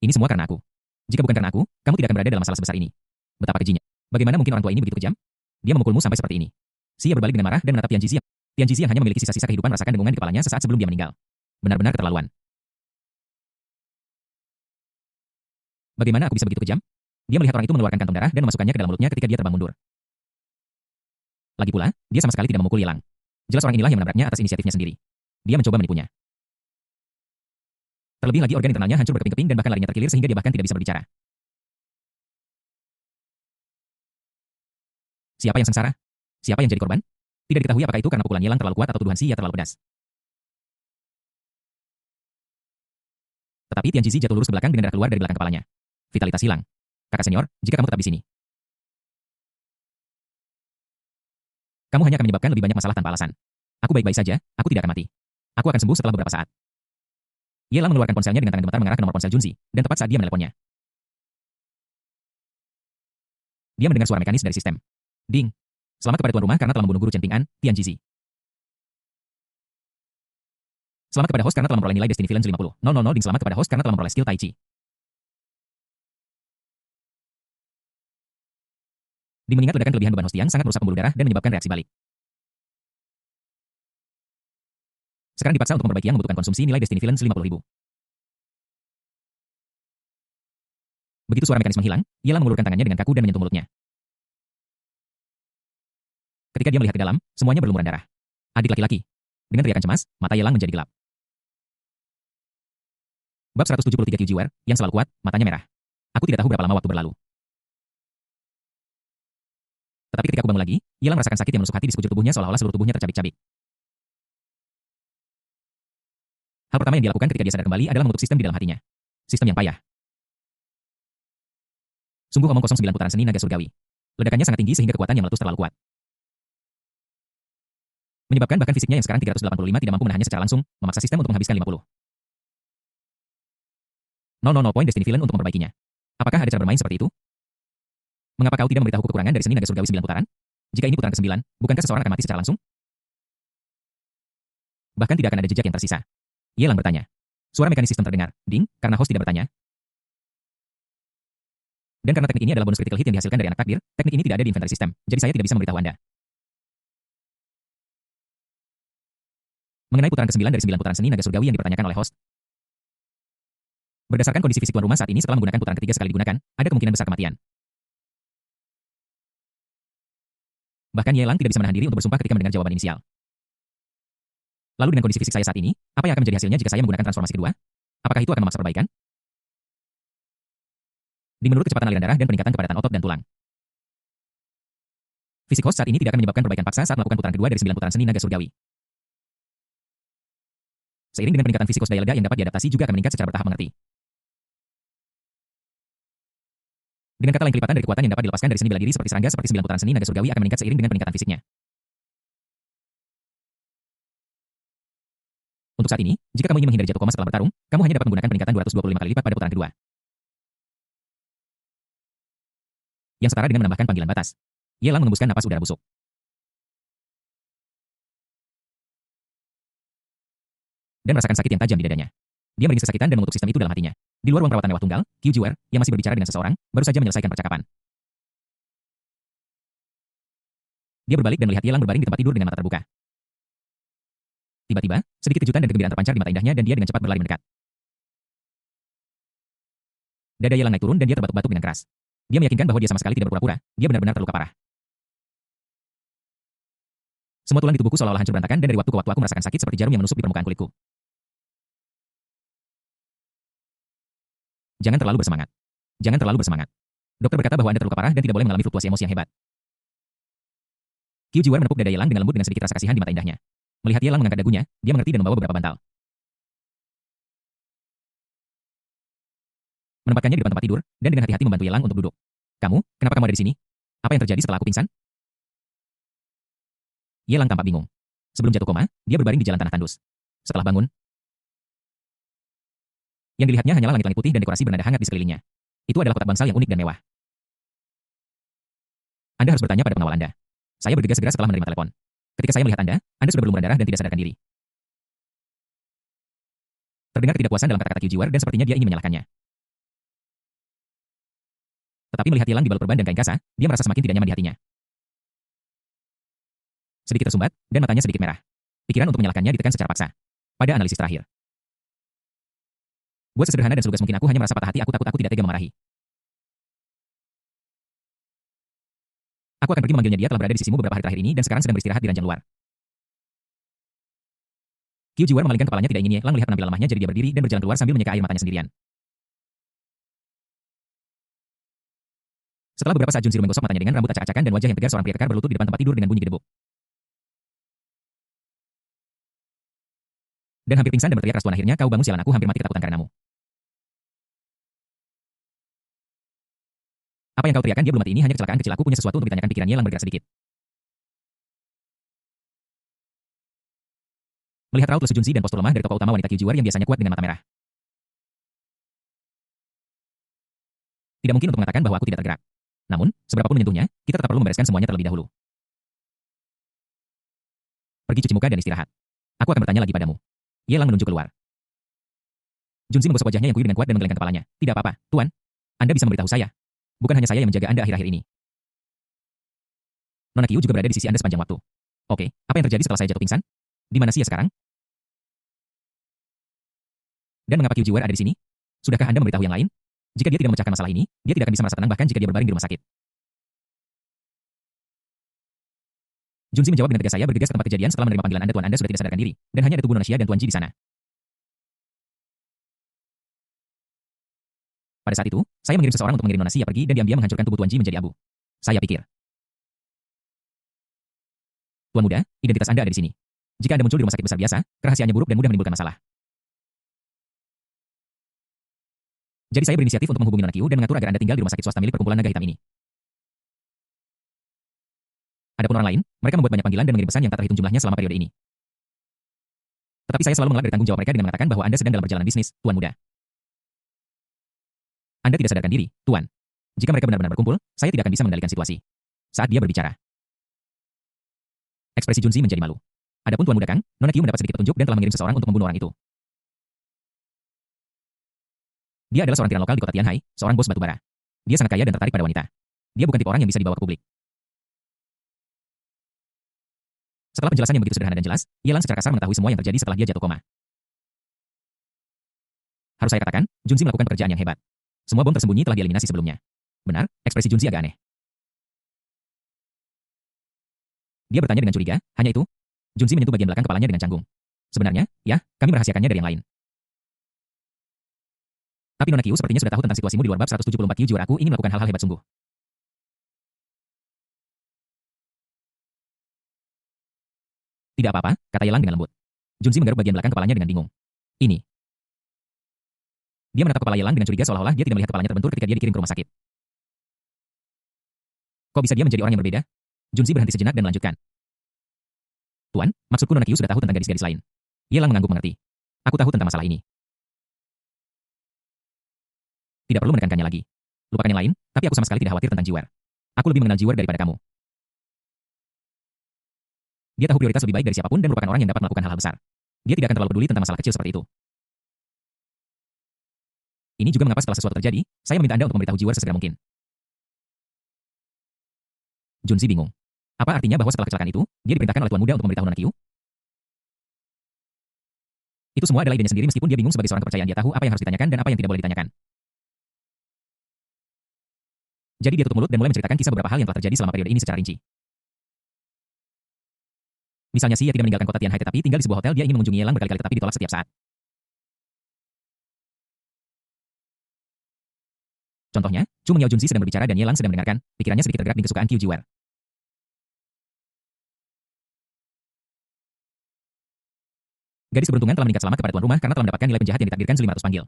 S1: Ini semua karena aku. Jika bukan karena aku, kamu tidak akan berada dalam masalah sebesar ini. Betapa kejinya. Bagaimana mungkin orang tua ini begitu kejam? Dia memukulmu sampai seperti ini. Xia berbalik dengan marah dan menatap Tian Jizi yang hanya memiliki sisa-sisa kehidupan merasakan dengungan di kepalanya sesaat sebelum dia meninggal. Benar-benar keterlaluan. Bagaimana aku bisa begitu kejam? Dia melihat orang itu mengeluarkan kantong darah dan memasukkannya ke dalam mulutnya ketika dia terbang mundur. Lagi pula, dia sama sekali tidak memukul Ye Lang. Jelas orang inilah yang menabraknya atas inisiatifnya sendiri. Dia mencoba menipunya. Terlebih lagi organ internalnya hancur berkeping-keping dan bahkan larinya terkilir sehingga dia bahkan tidak bisa berbicara. Siapa yang sengsara? Siapa yang jadi korban? Tidak diketahui apakah itu karena pukulan Ye Lang terlalu kuat atau tuduhan Xia terlalu pedas. Tetapi Tian Jizi jatuh lurus ke belakang dengan darah keluar dari belakang kepalanya. Vitalitas hilang. Kakak senior, jika kamu tetap di sini, kamu hanya akan menyebabkan lebih banyak masalah tanpa alasan. Aku baik-baik saja, aku tidak akan mati. Aku akan sembuh setelah beberapa saat. Ye Lang mengeluarkan ponselnya dengan tangan gemetar mengarah ke nomor ponsel Junzi, dan tepat saat dia meneleponnya. Dia mendengar suara mekanis dari sistem. Ding. Selamat kepada tuan rumah karena telah membunuh guru Chen Ping'an, Tian Jizi. Selamat kepada host karena telah memperoleh nilai Destiny Villains 50. Ding. Selamat kepada host karena telah memperoleh skill Tai Chi. Ding mengingat ledakan kelebihan beban host yang sangat merusak pembuluh darah dan menyebabkan reaksi balik. Sekarang dipaksa untuk memperbaiki yang membutuhkan konsumsi nilai Destiny Villains 50.000. Begitu suara mekanis menghilang, Ye Lang mengulurkan tangannya dengan kaku dan menyentuh mulutnya. Ketika dia melihat ke dalam, semuanya berlumuran darah. Adik laki-laki. Dengan teriakan cemas, mata Ye Lang menjadi gelap. Bab 173 Qiujiwer, yang selalu kuat, matanya merah. Aku tidak tahu berapa lama waktu berlalu. Tetapi ketika aku bangun lagi, Ye Lang merasakan sakit yang menusuk hati di sekujur tubuhnya seolah-olah seluruh tubuhnya tercabik-cabik. Hal pertama yang dia lakukan ketika dia sadar kembali adalah mengutuk sistem di dalam hatinya. Sistem yang payah. Sungguh omong kosong 9 putaran seni naga surgawi. Ledakannya sangat tinggi sehingga kekuatan yang meletus terlalu kuat. Menyebabkan bahkan fisiknya yang sekarang 385 tidak mampu menahannya secara langsung, memaksa sistem untuk menghabiskan 50. Point Destiny Villain untuk memperbaikinya. Apakah ada cara bermain seperti itu? Mengapa kau tidak memberitahu kekurangan dari seni naga surgawi 9 putaran? Jika ini putaran ke-9, bukankah seseorang akan mati secara langsung? Bahkan tidak akan ada jejak yang tersisa. Ye Lang bertanya. Suara mekanis sistem terdengar, ding, karena host tidak bertanya. Dan karena teknik ini adalah bonus critical hit yang dihasilkan dari anak takdir, teknik ini tidak ada di inventory sistem, jadi saya tidak bisa memberitahu Anda. Mengenai putaran ke-9 dari 9 putaran seni naga surgawi yang dipertanyakan oleh host. Berdasarkan kondisi fisik tuan rumah saat ini setelah menggunakan putaran ketiga sekali digunakan, ada kemungkinan besar kematian. Bahkan Ye Lang tidak bisa menahan diri untuk bersumpah ketika mendengar jawaban inisial. Lalu dengan kondisi fisik saya saat ini, apa yang akan menjadi hasilnya jika saya menggunakan transformasi kedua? Apakah itu akan memaksa perbaikan? Menurut kecepatan aliran darah dan peningkatan kepadatan otot dan tulang. Fisik host saat ini tidak akan menyebabkan perbaikan paksa saat melakukan putaran kedua dari 9 putaran seni naga surgawi. Seiring dengan peningkatan fisik host daya lega yang dapat diadaptasi juga akan meningkat secara bertahap mengerti. Dengan kata lain kelipatan dari kekuatan yang dapat dilepaskan dari seni bela diri seperti serangga seperti 9 putaran seni naga surgawi akan meningkat seiring dengan peningkatan fisiknya. Untuk saat ini, jika kamu ingin menghindari jatuh koma setelah bertarung, kamu hanya dapat menggunakan peningkatan 225 kali lipat pada putaran kedua. Yang setara dengan menambahkan panggilan batas. Ye Lang mengembuskan napas udara busuk. Dan merasakan sakit yang tajam di dadanya. Dia meringis kesakitan dan mengutuk sistem itu dalam hatinya. Di luar ruang perawatan mewah tunggal, Qiujiwer, yang masih berbicara dengan seseorang, baru saja menyelesaikan percakapan. Dia berbalik dan melihat Ye Lang berbaring di tempat tidur dengan mata terbuka. Tiba-tiba, sedikit kejutan dan kegembiraan terpancar di mata indahnya dan dia dengan cepat berlari mendekat. Dada Ye Lang naik turun dan dia terbatuk-batuk dengan keras. Dia meyakinkan bahwa dia sama sekali tidak berpura-pura, dia benar-benar terluka parah. Semua tulang di tubuhku seolah-olah hancur berantakan dan dari waktu ke waktu aku merasakan sakit seperti jarum yang menusuk di permukaan kulitku. Jangan terlalu bersemangat. Jangan terlalu bersemangat. Dokter berkata bahwa Anda terluka parah dan tidak boleh mengalami fluktuasi emosi yang hebat. Qiujiwer menepuk dada Ye Lang dengan lembut dengan sedikit rasa kasihan di mata indahnya. Melihat Ye Lang mengangkat dagunya, dia mengerti dan membawa beberapa bantal. Menempatkannya di depan tempat tidur, dan dengan hati-hati membantu Ye Lang untuk duduk. Kenapa kamu ada di sini? Apa yang terjadi setelah aku pingsan? Ye Lang tampak bingung. Sebelum jatuh koma, dia berbaring di jalan tanah tandus. Setelah bangun, yang dilihatnya hanyalah langit-langit putih dan dekorasi bernada hangat di sekelilingnya. Itu adalah kotak bangsal yang unik dan mewah. Anda harus bertanya pada pengawal Anda. Saya bergegas segera setelah menerima telepon. Ketika saya melihat Anda sudah berlumuran darah dan tidak sadarkan diri. Terdengar ketidakpuasan dalam kata-kata Qiujiwer dan sepertinya dia ingin menyalahkannya. Tetapi melihat Ye Lang dibalut perban dan kain kasa, dia merasa semakin tidak nyaman di hatinya. Sedikit tersumbat, dan matanya sedikit merah. Pikiran untuk menyalahkannya ditekan secara paksa. Pada analisis terakhir, Buat sesederhana dan selugas mungkin aku hanya merasa patah hati, aku takut aku tidak tega memarahi. Aku akan pergi memanggilnya, dia telah berada di sisimu beberapa hari terakhir ini dan sekarang sedang beristirahat di ranjang luar. Qiu Jiwar memalingkan kepalanya, tidak ingin Ye Lang melihat penampilan lemahnya, jadi dia berdiri dan berjalan keluar sambil menyeka air matanya sendirian. Setelah beberapa saat Junzi menggosok matanya dengan rambut acak-acakan dan wajah yang tegar, seorang pria kekar berlutut di depan tempat tidur dengan bunyi gedebuk. Dan hampir pingsan dan berteriak keras, "Tuan, akhirnya kau bangun, sialan, aku hampir mati ketakutan karenamu." Apa yang kau teriakan? Dia belum mati, ini hanya kecelakaan kecil, aku punya sesuatu untuk ditanyakan. Pikiran Ye Lang bergerak sedikit. Melihat raut lesu Junzi dan postur lemah dari tokoh utama, wanita Qiu Jiwar yang biasanya kuat dengan mata merah. Tidak mungkin untuk mengatakan bahwa aku tidak tergerak. Namun, seberapapun menyentuhnya, kita tetap perlu membereskan semuanya terlebih dahulu. Pergi cuci muka dan istirahat. Aku akan bertanya lagi padamu. Ye Lang menunjuk keluar. Junzi menggosok wajahnya yang kuyup dengan kuat dan menggelengkan kepalanya. Tidak apa-apa, Tuan. Anda bisa memberitahu saya. Bukan hanya saya yang menjaga Anda akhir-akhir ini. Nona Qiu juga berada di sisi Anda sepanjang waktu. Oke, apa yang terjadi setelah saya jatuh pingsan? Di mana Sia sekarang? Dan mengapa Qiu Jiwar ada di sini? Sudahkah Anda memberitahu yang lain? Jika dia tidak memecahkan masalah ini, dia tidak akan bisa merasa tenang bahkan jika dia berbaring di rumah sakit. Junzi menjawab dengan tegas, saya bergegas ke tempat kejadian setelah menerima panggilan Anda. Tuan, Anda sudah tidak sadarkan diri, dan hanya ada tubuh Nona Xia dan Tuan Ji di sana. Pada saat itu, saya mengirim seseorang untuk mengirim Nona Xia pergi dan diam-diam menghancurkan tubuh Tuan Ji menjadi abu. Saya pikir, Tuan muda, identitas Anda ada di sini. Jika Anda muncul di rumah sakit besar biasa, kerahasiaannya buruk dan mudah menimbulkan masalah. Jadi saya berinisiatif untuk menghubungi Nona Qiu dan mengatur agar Anda tinggal di rumah sakit swasta milik perkumpulan naga hitam ini. Adapun orang lain, mereka membuat banyak panggilan dan mengirim pesan yang tak terhitung jumlahnya selama periode ini. Tetapi saya selalu mengelak dari tanggung jawab mereka dengan mengatakan bahwa Anda sedang dalam perjalanan bisnis, Tuan muda. Anda tidak sadarkan diri, Tuan. Jika mereka benar-benar berkumpul, saya tidak akan bisa mengendalikan situasi. Saat dia berbicara, ekspresi Junzi menjadi malu. Adapun Tuan muda Kang, Nona Qiu mendapat sedikit petunjuk dan telah mengirim seseorang untuk membunuh orang itu. Dia adalah seorang tiran lokal di kota Tianhai, seorang bos batu bara. Dia sangat kaya dan tertarik pada wanita. Dia bukan tipe orang yang bisa dibawa ke publik. Setelah penjelasan yang begitu sederhana dan jelas, Ye Lang secara kasar mengetahui semua yang terjadi setelah dia jatuh koma. Harus saya katakan, Junzi melakukan pekerjaan yang hebat. Semua bom tersembunyi telah dieliminasi sebelumnya. Benar, ekspresi Junzi agak aneh. Dia bertanya dengan curiga, hanya itu? Junzi menyentuh bagian belakang kepalanya dengan canggung. Sebenarnya, ya, kami merahasiakannya dari yang lain. Tapi Nona Qiu sepertinya sudah tahu tentang situasimu di luar bab 174. Qiu Jiwar, aku ingin melakukan hal-hal hebat sungguh. Tidak apa-apa, kata Ye Lang dengan lembut. Junzi menggaruk bagian belakang kepalanya dengan bingung. Ini. Dia menatap kepala Ye Lang dengan curiga seolah-olah dia tidak melihat kepalanya terbentur ketika dia dikirim ke rumah sakit. Kok bisa dia menjadi orang yang berbeda? Junzi berhenti sejenak dan melanjutkan. Tuan, maksudku Nona Qiu sudah tahu tentang gadis-gadis lain. Ye Lang mengangguk mengerti. Aku tahu tentang masalah ini. Tidak perlu menekankannya lagi. Lupakan yang lain, tapi aku sama sekali tidak khawatir tentang Jiwar. Aku lebih mengenal Jiwar daripada kamu. Dia tahu prioritas lebih baik dari siapapun dan merupakan orang yang dapat melakukan hal-hal besar. Dia tidak akan terlalu peduli tentang masalah kecil seperti itu. Ini juga mengapa setelah sesuatu terjadi, saya meminta Anda untuk memberitahu Jiwar sesegera mungkin. Junzi bingung. Apa artinya bahwa setelah kecelakaan itu, dia diperintahkan oleh Tuan Muda untuk memberitahu Nona Qiu? Itu semua adalah idenya sendiri meskipun dia bingung sebagai seorang kepercayaan, dia tahu apa yang harus ditanyakan dan apa yang tidak boleh ditanyakan. Jadi dia tutup mulut dan mulai menceritakan kisah beberapa hal yang telah terjadi selama periode ini secara rinci. Misalnya Xia tidak meninggalkan kota Tianhai tetapi tinggal di sebuah hotel, dia ingin mengunjungi Ye Lang berkali-kali tetapi ditolak setiap saat. Contohnya, Chu Mengyao Junzi sedang berbicara dan Ye Lang sedang mendengarkan, pikirannya sedikit tergerak di kesukaan Qiu Jiwar. Gadis keberuntungan telah meningkat selamat kepada tuan rumah karena telah mendapatkan nilai penjahat yang ditakdirkan 500 panggil.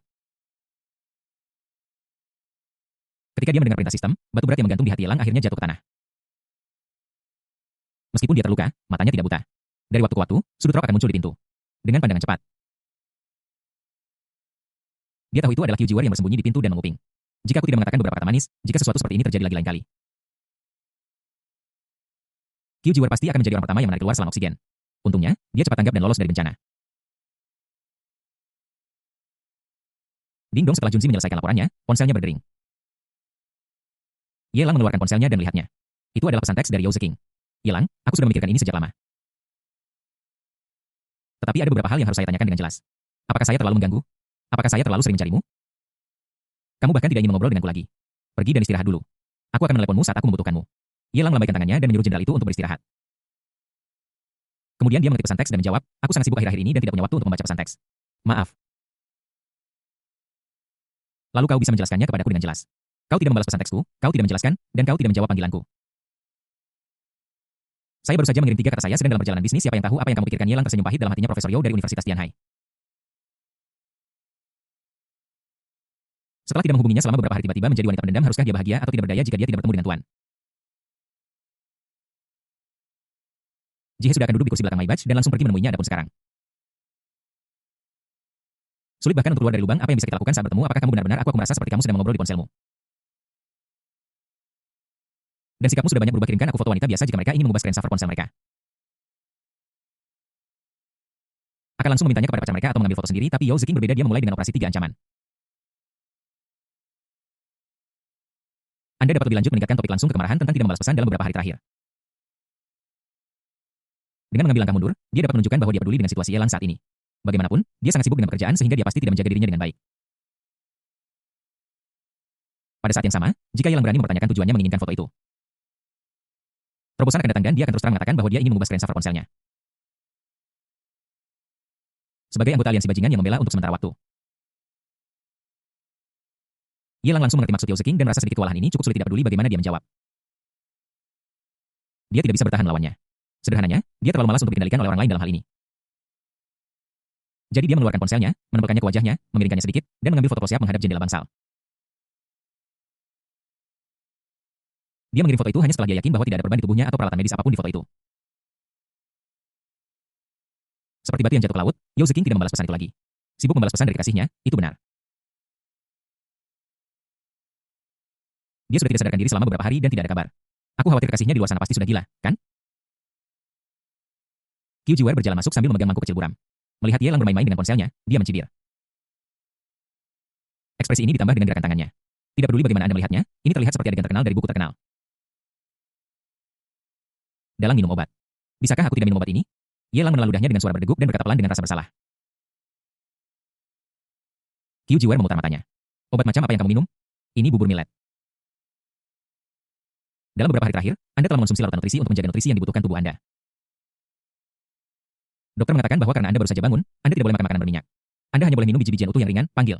S1: Ketika dia mendengar perintah sistem, batu berat yang menggantung di hati Ye Lang akhirnya jatuh ke tanah. Meskipun dia terluka, matanya tidak buta. Dari waktu ke waktu, sudut rok akan muncul di pintu. Dengan pandangan cepat. Dia tahu itu adalah Qiu Jiwar yang bersembunyi di pintu dan menguping. Jika aku tidak mengatakan beberapa kata manis, jika sesuatu seperti ini terjadi lagi lain kali, Qiu Jiwar pasti akan menjadi orang pertama yang menarik keluar selama oksigen. Untungnya, dia cepat tanggap dan lolos dari bencana. Ding dong, setelah Junzi menyelesaikan laporannya, ponselnya berdering. Ye Lang mengeluarkan ponselnya dan melihatnya. Itu adalah pesan teks dari Yao Zeking. Ye Lang, aku sudah memikirkan ini sejak lama. Tetapi ada beberapa hal yang harus saya tanyakan dengan jelas. Apakah saya terlalu mengganggu? Apakah saya terlalu sering mencarimu? Kamu bahkan tidak ingin mengobrol denganku lagi. Pergi dan istirahat dulu. Aku akan meneleponmu saat aku membutuhkanmu. Ia melambaikan tangannya dan menyuruh jenderal itu untuk beristirahat. Kemudian dia mengetik pesan teks dan menjawab, aku sangat sibuk akhir-akhir ini dan tidak punya waktu untuk membaca pesan teks. Maaf. Lalu kau bisa menjelaskannya kepadaku dengan jelas. Kau tidak membalas pesan teksku, kau tidak menjelaskan, dan kau tidak menjawab panggilanku. Saya baru saja mengirim 3 kata saya sedang dalam perjalanan bisnis, siapa yang tahu apa yang kamu pikirkan. Yelang tersenyum pahit dalam hatinya. Profesor Yao dari Universitas Tianhai. Setelah tidak menghubunginya selama beberapa hari, tiba-tiba menjadi wanita pendendam. Haruskah dia bahagia atau tidak berdaya jika dia tidak bertemu dengan Tuan? Jihe sudah akan duduk di kursi belakang Maibach dan langsung pergi menemuinya adapun sekarang. Sulit bahkan untuk keluar dari lubang. Apa yang bisa kita lakukan saat bertemu? Apakah kamu benar-benar aku merasa seperti kamu sedang mengobrol di ponselmu? Dan sikapmu sudah banyak berubah. Kirimkan aku foto wanita biasa jika mereka ingin mengubah screensaver ponsel mereka. Akan langsung memintanya kepada pacar mereka atau mengambil foto sendiri, tapi Yao Ziqing berbeda. Dia memulai dengan operasi 3 ancaman. Anda dapat lebih lanjut meningkatkan topik langsung ke kemarahan tentang tidak membalas pesan dalam beberapa hari terakhir. Dengan mengambil langkah mundur, dia dapat menunjukkan bahwa dia peduli dengan situasi Yelang saat ini. Bagaimanapun, dia sangat sibuk dengan pekerjaan sehingga dia pasti tidak menjaga dirinya dengan baik. Pada saat yang sama, jika Yelang berani mempertanyakan tujuannya menginginkan foto itu, terobosan akan datang dan dia akan terus terang mengatakan bahwa dia ingin mengubah screensaver ponselnya. Sebagai anggota aliansi bajingan yang membela untuk sementara waktu, Yelang langsung mengerti maksud Yao Ziqing dan merasa sedikit kewalahan. Ini cukup sulit, tidak peduli bagaimana dia menjawab. Dia tidak bisa bertahan melawannya. Sederhananya, dia terlalu malas untuk dikendalikan oleh orang lain dalam hal ini. Jadi dia mengeluarkan ponselnya, menempelkannya ke wajahnya, memiringkannya sedikit, dan mengambil foto siap menghadap jendela bangsal. Dia mengirim foto itu hanya setelah dia yakin bahwa tidak ada perban di tubuhnya atau peralatan medis apapun di foto itu. Seperti batu yang jatuh ke laut, Yao Ziqing tidak membalas pesan itu lagi. Sibuk membalas pesan dari kekasihnya, itu benar. Dia sudah tidak sadarkan diri selama beberapa hari dan tidak ada kabar. Aku khawatir kekasihnya di luar sana pasti sudah gila, kan? Qiu Jiwer berjalan masuk sambil memegang mangkuk kecil buram. Melihat Yelang bermain-main dengan ponselnya, dia mencibir. Ekspresi ini ditambah dengan gerakan tangannya. Tidak peduli bagaimana Anda melihatnya, ini terlihat seperti adegan terkenal dari buku terkenal. Dalang minum obat. Bisakah aku tidak minum obat ini? Yelang menelan ludahnya dengan suara berdeguk dan berkata pelan dengan rasa bersalah. Qiu Jiwer memutar matanya. Obat macam apa yang kamu minum? Ini bubur millet. Dalam beberapa hari terakhir, Anda telah mengonsumsi larutan nutrisi untuk menjaga nutrisi yang dibutuhkan tubuh Anda. Dokter mengatakan bahwa karena Anda baru saja bangun, Anda tidak boleh makan makanan berminyak. Anda hanya boleh minum biji-bijian utuh yang ringan. Panggil.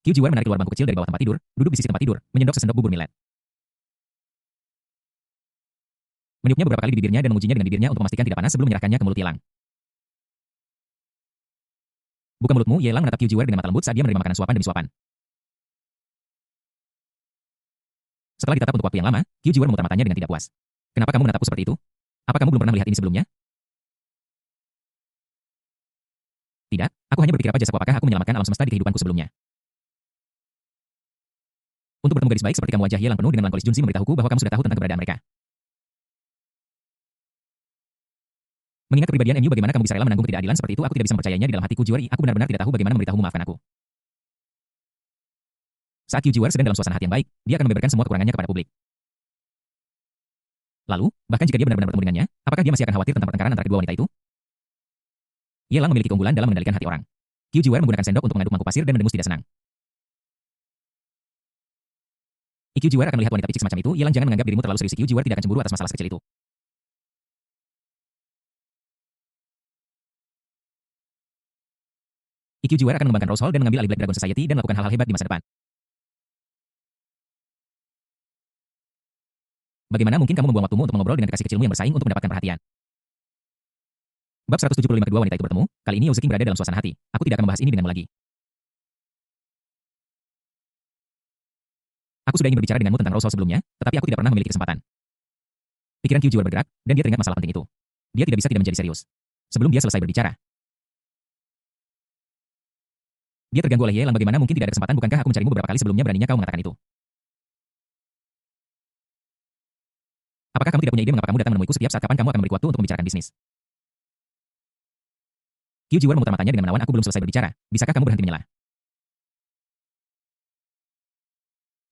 S1: Qiu Jiwer menarik keluar bangku kecil dari bawah tempat tidur, duduk di sisi tempat tidur, menyendok sesendok bubur millet. Meniupnya beberapa kali di bibirnya dan mengujinya dengan bibirnya untuk memastikan tidak panas sebelum menyerahkannya ke mulut Yelang. Buka mulutmu. Yelang menatap Qiu Jiwer dengan mata lembut saat dia menerima makanan suapan demi suapan. Setelah ditatap untuk waktu yang lama, Qiu Jiwer memutar matanya dengan tidak puas. Kenapa kamu menatapku seperti itu? Apa kamu belum pernah melihat ini sebelumnya? Tidak, aku hanya berpikir apa jasaku, apakah aku menyelamatkan alam semesta di kehidupanku sebelumnya. Untuk bertemu gadis baik seperti kamu. Wajah Yelang penuh dengan melankolis. Junzi memberitahuku bahwa kamu sudah tahu tentang keberadaan mereka. Mengingat kepribadian MU, bagaimana kamu bisa rela menanggung ketidakadilan seperti itu? Aku tidak bisa mempercayainya. Di dalam hatiku Jiwer, aku benar-benar tidak tahu bagaimana memberitahumu. Maafkan aku. Saat Qiu Jiwer sedang dalam suasana hati yang baik, dia akan membeberkan semua kekurangannya kepada publik. Lalu, bahkan jika dia benar-benar bertemu dengannya, apakah dia masih akan khawatir tentang pertengkaran antara kedua wanita itu? Yelang memiliki keunggulan dalam mengendalikan hati orang. Qiu Jiwer menggunakan sendok untuk mengaduk mangkuk pasir dan mendengus tidak senang. Qiu Jiwer akan melihat wanita picik semacam itu. Yelang, jangan menganggap dirimu terlalu serius. Qiu Jiwer tidak akan cemburu atas masalah sekecil itu. Qiu Jiwer akan mengembangkan Rose Hall dan mengambil alih Black Dragon Society dan melakukan hal-hal hebat di masa depan. Bagaimana mungkin kamu membuang waktumu untuk mengobrol dengan kekasih kecilmu yang bersaing untuk mendapatkan perhatian? Bab 175. Kedua wanita itu bertemu. Kali ini Yao Ziqing berada dalam suasana hati. Aku tidak akan membahas ini denganmu lagi. Aku sudah ingin berbicara denganmu tentang Rose Hall sebelumnya, tetapi aku tidak pernah memiliki kesempatan. Pikiran Qiu Jiwer bergerak, dan dia teringat masalah penting itu. Dia tidak bisa tidak menjadi serius. Sebelum dia selesai berbicara, dia terganggu oleh Yelang. Bagaimana mungkin tidak ada kesempatan? Bukankah aku mencarimu beberapa kali sebelumnya? Beraninya kau mengatakan itu? Apakah kamu tidak punya ide mengapa kamu datang menemuiku setiap saat? Kapan kamu akan memberi waktu untuk membicarakan bisnis? Qiu Jiwer memutar matanya dengan menawan. Aku belum selesai berbicara. Bisakah kamu berhenti menyela?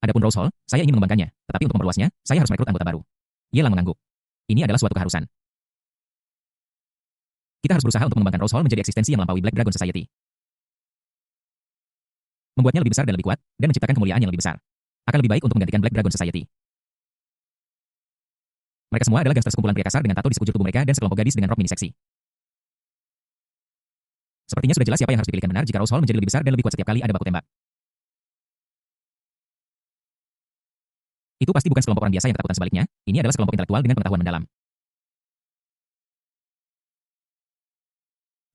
S1: Adapun Rose Hall, saya ingin mengembangkannya, tetapi untuk memperluasnya, saya harus merekrut anggota baru. Yelang mengangguk. Ini adalah suatu keharusan. Kita harus berusaha untuk mengembangkan Rose Hall menjadi eksistensi yang melampaui Black Dragon Society. Membuatnya lebih besar dan lebih kuat, dan menciptakan kemuliaan yang lebih besar. Akan lebih baik untuk menggantikan Black Dragon Society. Mereka semua adalah gangster sekumpulan pria kasar dengan tato di sekujur tubuh mereka dan sekelompok gadis dengan rok mini seksi. Sepertinya sudah jelas siapa yang harus dipilihkan benar jika Rose Hall menjadi lebih besar dan lebih kuat setiap kali ada baku tembak. Itu pasti bukan sekelompok orang biasa yang ketakutan, sebaliknya, ini adalah sekelompok intelektual dengan pengetahuan mendalam.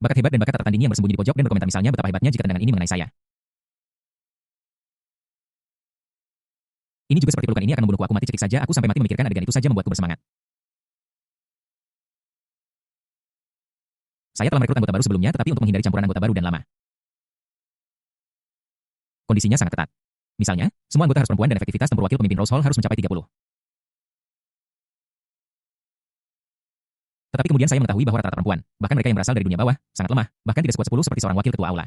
S1: Bakat hebat dan bakat tak tertandingi yang bersembunyi di pojok dan berkomentar misalnya betapa hebatnya jika tendangan ini mengenai saya. Ini juga seperti pelukan ini akan membunuhku, aku mati cetik saja, aku sampai mati memikirkan adegan itu saja membuatku bersemangat. Saya telah merekrut anggota baru sebelumnya, tetapi untuk menghindari campuran anggota baru dan lama. Kondisinya sangat ketat. Misalnya, semua anggota harus perempuan dan efektivitas tempur wakil pemimpin Rose Hall harus mencapai 30. Tetapi kemudian saya mengetahui bahwa rata-rata perempuan, bahkan mereka yang berasal dari dunia bawah, sangat lemah, bahkan tidak sekuat 10 seperti seorang wakil ketua aula.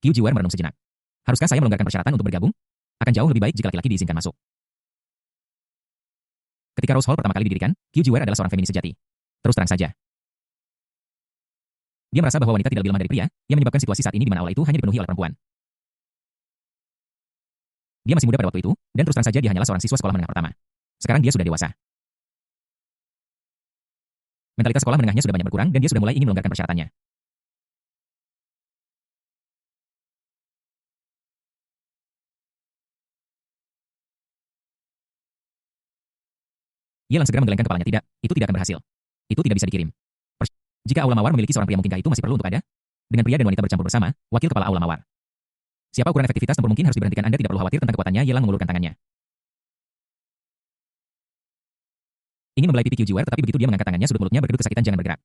S1: Qiu Jiwar merenung sejenak. Haruskah saya melonggarkan persyaratan untuk bergabung? Akan jauh lebih baik jika laki-laki diizinkan masuk. Ketika Rose Hall pertama kali didirikan, Qiu Jiwar adalah seorang feminis sejati. Terus terang saja. Dia merasa bahwa wanita tidak lebih lemah dari pria, yang menyebabkan situasi saat ini di mana aula itu hanya dipenuhi oleh perempuan. Dia masih muda pada waktu itu, dan terus terang saja dia hanyalah seorang siswa sekolah menengah pertama. Sekarang dia sudah dewasa. Mentalitas sekolah menengahnya sudah banyak berkurang dan dia sudah mulai ingin melonggarkan persyaratannya. Yelang segera menggelengkan kepalanya. Tidak, itu tidak akan berhasil. Itu tidak bisa dikirim. Jika aula mawar memiliki seorang pria, mungkinkah itu masih perlu untuk ada? Dengan pria dan wanita bercampur bersama, wakil kepala aula mawar. Siapa ukuran efektivitas tempur mungkin harus diberhentikan, Anda tidak perlu khawatir tentang kekuatannya. Yelang mengulurkan tangannya. Ingin membelai pipi Qiu Jiwar, tetapi begitu dia mengangkat tangannya, sudut mulutnya berkedut kesakitan. Jangan bergerak.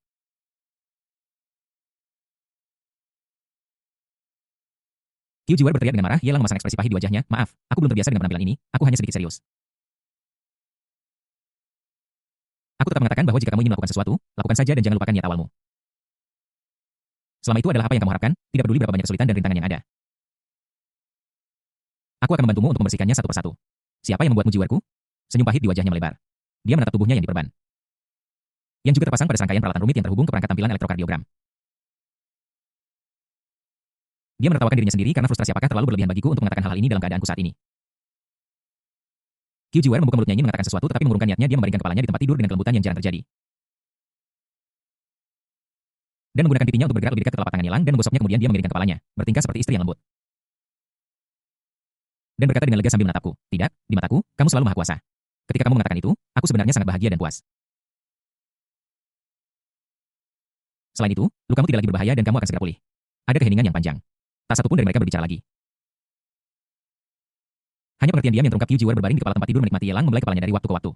S1: Qiu Jiwar berteriak dengan marah. Yelang memasang ekspresi pahit di wajahnya. Maaf, aku belum terbiasa dengan penampilan ini, aku hanya sedikit serius. Aku tetap mengatakan bahwa jika kamu ingin melakukan sesuatu, lakukan saja dan jangan lupakan niat awalmu. Selama itu adalah apa yang kamu harapkan, tidak peduli berapa banyak kesulitan dan rintangan yang ada. Aku akan membantumu untuk membersihkannya satu persatu. Siapa yang membuatmu, Jiwarku? Senyum pahit di wajahnya melebar. Dia menatap tubuhnya yang diperban, yang juga terpasang pada serangkaian peralatan rumit yang terhubung ke perangkat tampilan elektrokardiogram. Dia menertawakan dirinya sendiri karena frustrasi. Apakah terlalu berlebihan bagiku untuk mengatakan hal-hal ini dalam keadaanku saat ini? Qiu Jiwar membuka mulutnya ingin mengatakan sesuatu, tetapi mengurungkan niatnya. Dia membaringkan kepalanya di tempat tidur dengan kelembutan yang jarang terjadi. Dan menggunakan pipinya untuk bergerak lebih dekat ke telapak tangan Yelang dan menggosoknya. Kemudian dia mengiringkan kepalanya, bertingkah seperti istri yang lembut. Dan berkata dengan lega sambil menatapku, tidak, di mataku, kamu selalu maha kuasa. Ketika kamu mengatakan itu, aku sebenarnya sangat bahagia dan puas. Selain itu, lukamu tidak lagi berbahaya dan kamu akan segera pulih. Ada keheningan yang panjang. Tak satupun dari mereka berbicara lagi. Hanya pengertian diam yang terungkap. Qiu Jiwar berbaring di kepala tempat tidur menikmati. Yelang membelai kepalanya dari waktu ke waktu.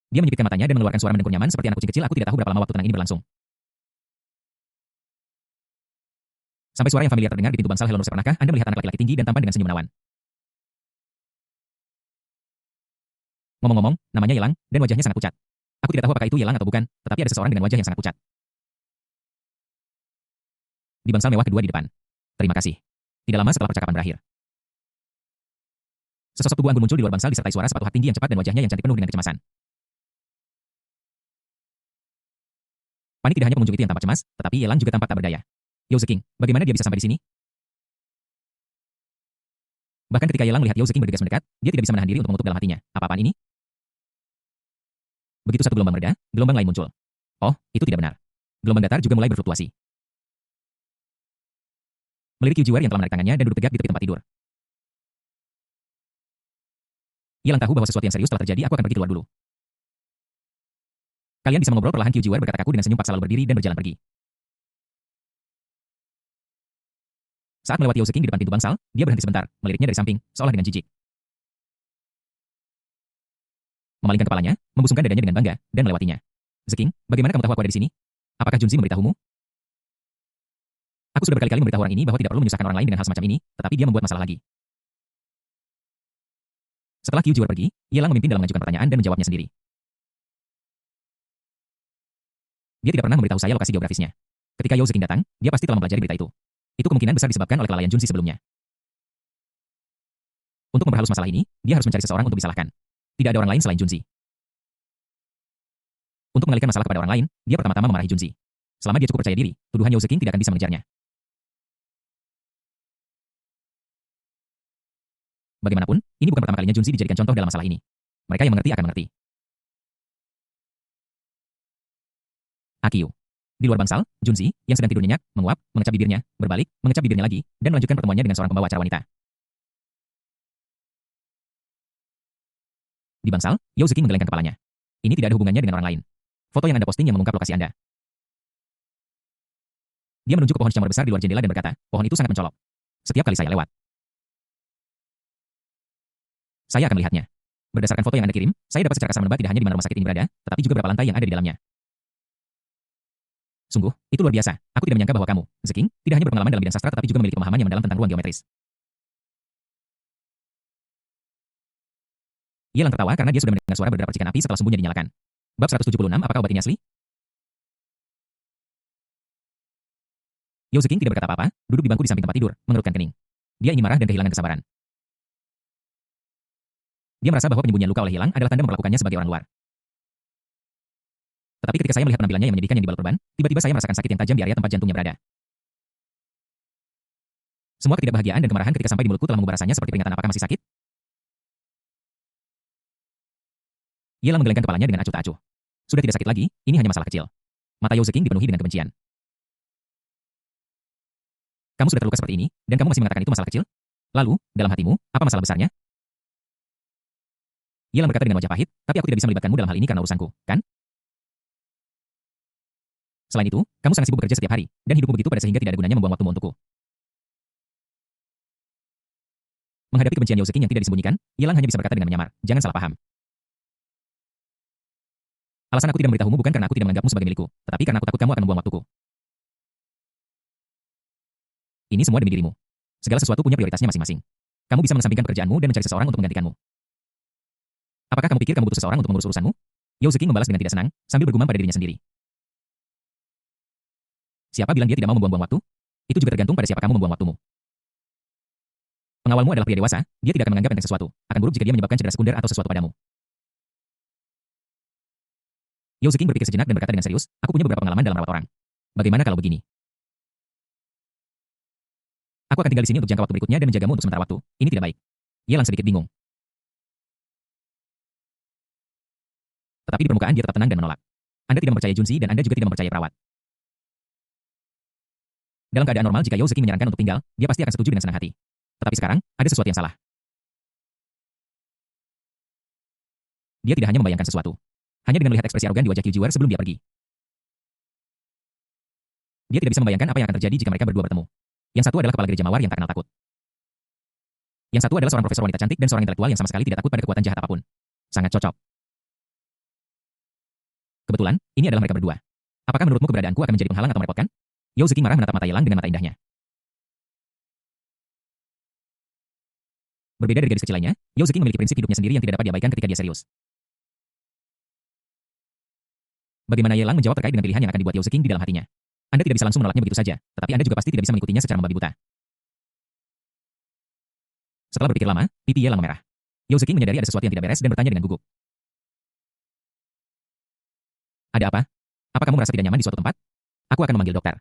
S1: Dia menyipitkan matanya dan mengeluarkan suara mendengkur nyaman seperti anak kucing kecil. Aku tidak tahu berapa lama waktu tenang ini berlangsung. Sampai suara yang familiar terdengar di pintu bangsal. Hello Nurse, pernahkah Anda melihat anak laki-laki tinggi dan tampan dengan senyum menawan? Ngomong-ngomong, namanya Yelang, dan wajahnya sangat pucat. Aku tidak tahu apakah itu Yelang atau bukan, tetapi ada seseorang dengan wajah yang sangat pucat di bangsal mewah kedua di depan. Terima kasih. Tidak lama setelah percakapan berakhir, sesosok tubuh anggun muncul di luar bangsal disertai suara sepatu hak tinggi yang cepat dan wajahnya yang cantik penuh dengan kecemasan. Panik tidak hanya pengunjung itu yang tampak cemas, tetapi Yelang juga tampak tak berdaya. Yao Zeking, bagaimana dia bisa sampai di sini? Bahkan ketika Yelang melihat Yao Zeking bergegas mendekat, dia tidak bisa menahan diri untuk mengutuk dalam hatinya. Apa-apaan ini? Begitu satu gelombang mereda, gelombang lain muncul. Oh, itu tidak benar. Gelombang datar juga mulai berfluktuasi. Melirik Qiu Jiwar yang telah menarik tangannya dan duduk tegak di tepi tempat tidur. Yelang tahu bahwa sesuatu yang serius telah terjadi. Aku akan pergi keluar dulu. Kalian bisa mengobrol perlahan. Qiu Jiwar berkata kaku dengan senyum paksa lalu berdiri dan berjalan pergi. Saat melewati Yao Zeking di depan pintu bangsal, dia berhenti sebentar, meliriknya dari samping, seolah dengan jijik. Memalingkan kepalanya, membusungkan dadanya dengan bangga, dan melewatinya. Zeking, bagaimana kamu tahu aku ada di sini? Apakah Junzi memberitahumu? Aku sudah berkali-kali memberitahu orang ini bahwa tidak perlu menyusahkan orang lain dengan hal semacam ini, tetapi dia membuat masalah lagi. Setelah Qiu Jiwar pergi, Yelang memimpin dalam mengajukan pertanyaan dan menjawabnya sendiri. Dia tidak pernah memberitahu saya lokasi geografisnya. Ketika Yao Zeking datang, dia pasti telah mempelajari berita itu. Itu kemungkinan besar disebabkan oleh kelalaian Junzi sebelumnya. Untuk memperhalus masalah ini, dia harus mencari seseorang untuk disalahkan. Tidak ada orang lain selain Junzi. Untuk mengalihkan masalah kepada orang lain, dia pertama-tama memarahi Junzi. Selama dia cukup percaya diri, tuduhan Yao Zeking tidak akan bisa mengejarnya. Bagaimanapun, ini bukan pertama kalinya Junzi dijadikan contoh dalam masalah ini. Mereka yang mengerti akan mengerti. Akiu. Di luar bangsal, Junzi, yang sedang tidur nyenyak, menguap, mengecap bibirnya, berbalik, mengecap bibirnya lagi, dan melanjutkan pertemuannya dengan seorang pembawa acara wanita. Di bangsal, Yao Zeking menggelengkan kepalanya. Ini tidak ada hubungannya dengan orang lain. Foto yang Anda posting yang mengungkap lokasi Anda. Dia menunjuk ke pohon cemara besar di luar jendela dan berkata, pohon itu sangat mencolok. Setiap kali saya lewat, saya akan melihatnya. Berdasarkan foto yang Anda kirim, saya dapat secara kasar menebak tidak hanya di mana rumah sakit ini berada, tetapi juga berapa lantai yang ada di dalamnya. Sungguh, itu luar biasa. Aku tidak menyangka bahwa kamu, Zeking, tidak hanya berpengalaman dalam bidang sastra tetapi juga memiliki pemahaman yang mendalam tentang ruang geometris. Ia lang tertawa karena dia sudah mendengar suara beberapa percikan api setelah sumbunya dinyalakan. Bab 176, apakah obat ini asli? Yao Zeking tidak berkata apa-apa, duduk di bangku di samping tempat tidur, mengerutkan kening. Dia ingin marah dan kehilangan kesabaran. Dia merasa bahwa penyembunyian luka oleh Hilang adalah tanda memperlakukannya sebagai orang luar. Tetapi ketika saya melihat penampilannya yang menyedihkan yang dibalut perban, tiba-tiba saya merasakan sakit yang tajam di area tempat jantungnya berada. Semua ketidakbahagiaan dan kemarahan ketika sampai di mulutku telah mengubah rasanya seperti peringatan apakah masih sakit? Yelang menggelengkan kepalanya dengan acuh tak acuh. Sudah tidak sakit lagi, ini hanya masalah kecil. Mata Yao Zeking dipenuhi dengan kebencian. Kamu sudah terluka seperti ini, dan kamu masih mengatakan itu masalah kecil? Lalu, dalam hatimu, apa masalah besarnya? Yelang berkata dengan wajah pahit, tapi aku tidak bisa melibatkanmu dalam hal ini karena urusanku, kan? Selain itu, kamu sangat sibuk bekerja setiap hari, dan hidupmu begitu pada sehingga tidak ada gunanya membuang waktumu untukku. Menghadapi kebencian Yao Zeking yang tidak disembunyikan, Yelang hanya bisa berkata dengan menyamar, jangan salah paham. Alasan aku tidak memberitahumu bukan karena aku tidak menganggapmu sebagai milikku, tetapi karena aku takut kamu akan membuang waktuku. Ini semua demi dirimu. Segala sesuatu punya prioritasnya masing-masing. Kamu bisa mengesampingkan pekerjaanmu dan mencari seseorang untuk menggantikanmu. Apakah kamu pikir kamu butuh seseorang untuk mengurus urusanmu? Yao Zeking membalas dengan tidak senang, sambil bergumam pada dirinya sendiri. Siapa bilang dia tidak mau membuang-buang waktu? Itu juga tergantung pada siapa kamu membuang waktumu. Pengawalmu adalah pria dewasa, dia tidak akan menganggap enteng sesuatu, akan buruk jika dia menyebabkan cedera sekunder atau sesuatu padamu. Yao Zeking berpikir sejenak dan berkata dengan serius, aku punya beberapa pengalaman dalam merawat orang. Bagaimana kalau begini? Aku akan tinggal di sini untuk jangka waktu berikutnya dan menjagamu untuk sementara waktu. Ini tidak baik. Yelang sedikit bingung. Tetapi di permukaan dia tetap tenang dan menolak. Anda tidak mempercayai Junzi dan Anda juga tidak mempercayai perawat. Dalam keadaan normal jika Yao Zeking menyarankan untuk tinggal, dia pasti akan setuju dengan senang hati. Tetapi sekarang, ada sesuatu yang salah. Dia tidak hanya membayangkan sesuatu. Hanya dengan melihat ekspresi arogan di wajah Qiu Jiwer sebelum dia pergi. Dia tidak bisa membayangkan apa yang akan terjadi jika mereka berdua bertemu. Yang satu adalah kepala gereja mawar yang tak kenal takut. Yang satu adalah seorang profesor wanita cantik dan seorang intelektual yang sama sekali tidak takut pada kekuatan jahat apapun. Sangat cocok. Kebetulan, ini adalah mereka berdua. Apakah menurutmu keberadaanku akan menjadi penghalang atau merepotkan? Yao Zeking marah menatap mata Yelang dengan mata indahnya. Berbeda dari gadis kecil lainnya, Yao Zeking memiliki prinsip hidupnya sendiri yang tidak dapat diabaikan ketika dia serius. Bagaimana Yelang menjawab terkait dengan pilihan yang akan dibuat Yao Zeking di dalam hatinya? Anda tidak bisa langsung menolaknya begitu saja, tetapi Anda juga pasti tidak bisa mengikutinya secara membabi buta. Setelah berpikir lama, pipi Yelang memerah. Yao Zeking menyadari ada sesuatu yang tidak beres dan bertanya dengan gugup. Ada apa? Apa kamu merasa tidak nyaman di suatu tempat? Aku akan memanggil dokter.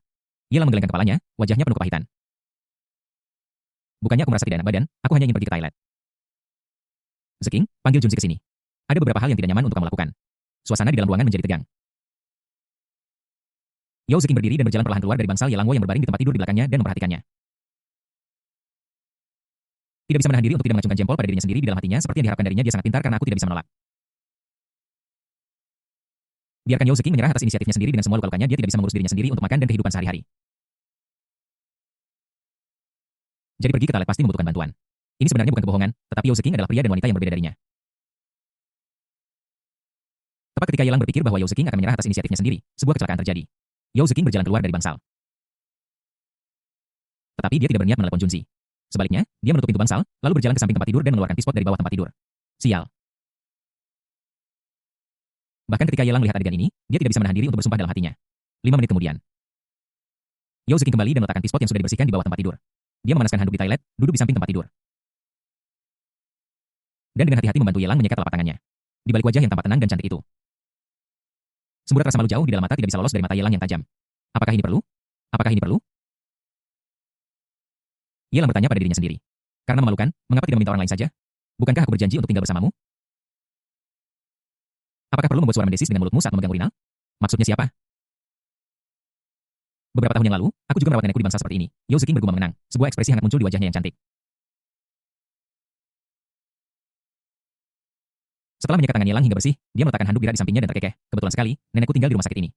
S1: Yelang menggelengkan kepalanya, wajahnya penuh kepahitan. Bukannya aku merasa tidak enak badan, aku hanya ingin pergi ke toilet. Zeking, panggil Junzi ke sini. Ada beberapa hal yang tidak nyaman untuk kamu lakukan. Suasana di dalam ruangan menjadi tegang. Yao Zeking berdiri dan berjalan perlahan keluar dari bangsal Yelangwo yang berbaring di tempat tidur di belakangnya dan memperhatikannya. Tidak bisa menahan diri untuk tidak mengacungkan jempol pada dirinya sendiri di dalam hatinya seperti yang diharapkan darinya. Dia sangat pintar karena aku tidak bisa menolak. Biarkan Yao Zeking menyerah atas inisiatifnya sendiri dengan semua luka-lukanya. Dia tidak bisa mengurus dirinya sendiri untuk makan dan kehidupan sehari-hari. Jadi pergi ke toilet pasti membutuhkan bantuan. Ini sebenarnya bukan kebohongan, tetapi Yao Zeking adalah pria dan wanita yang berbeda darinya. Tepat ketika Yelang berpikir bahwa Yao Zeking akan menyerah atas inisiatifnya sendiri, sebuah kecelakaan terjadi. Yao Zeking berjalan keluar dari bangsal. Tetapi dia tidak berniat menelepon Junzi. Sebaliknya, dia menutup pintu bangsal, lalu berjalan ke samping tempat tidur dan mengeluarkan pispot dari bawah tempat tidur. Sial. Bahkan ketika Yelang melihat adegan ini, dia tidak bisa menahan diri untuk bersumpah dalam hatinya. 5 menit kemudian, Yao Zeking kembali dan meletakkan pispot yang sudah dibersihkan di bawah tempat tidur. Dia memanaskan handuk di toilet, duduk di samping tempat tidur. dan dengan hati-hati membantu Yelang menyekat telapak tangannya. Di balik wajah yang tampak tenang dan cantik itu, semburat rasa malu jauh di dalam mata tidak bisa lolos dari mata Yelang yang tajam. Apakah ini perlu? Apakah ini perlu? Yelang bertanya pada dirinya sendiri. Karena memalukan, mengapa tidak meminta orang lain saja? Bukankah aku berjanji untuk tinggal bersamamu? Apakah perlu membuat suara mendesis dengan mulutmu saat memegang urinal? Maksudnya siapa? Beberapa tahun yang lalu, aku juga merawat nenekku di bangsa seperti ini. Yao Ziqing bergumam menang. Sebuah ekspresi hangat muncul di wajahnya yang cantik. Setelah menyekat tangan Yelang hingga bersih, dia meletakkan handuk birat di sampingnya dan terkekeh. Kebetulan sekali, nenekku tinggal di rumah sakit ini.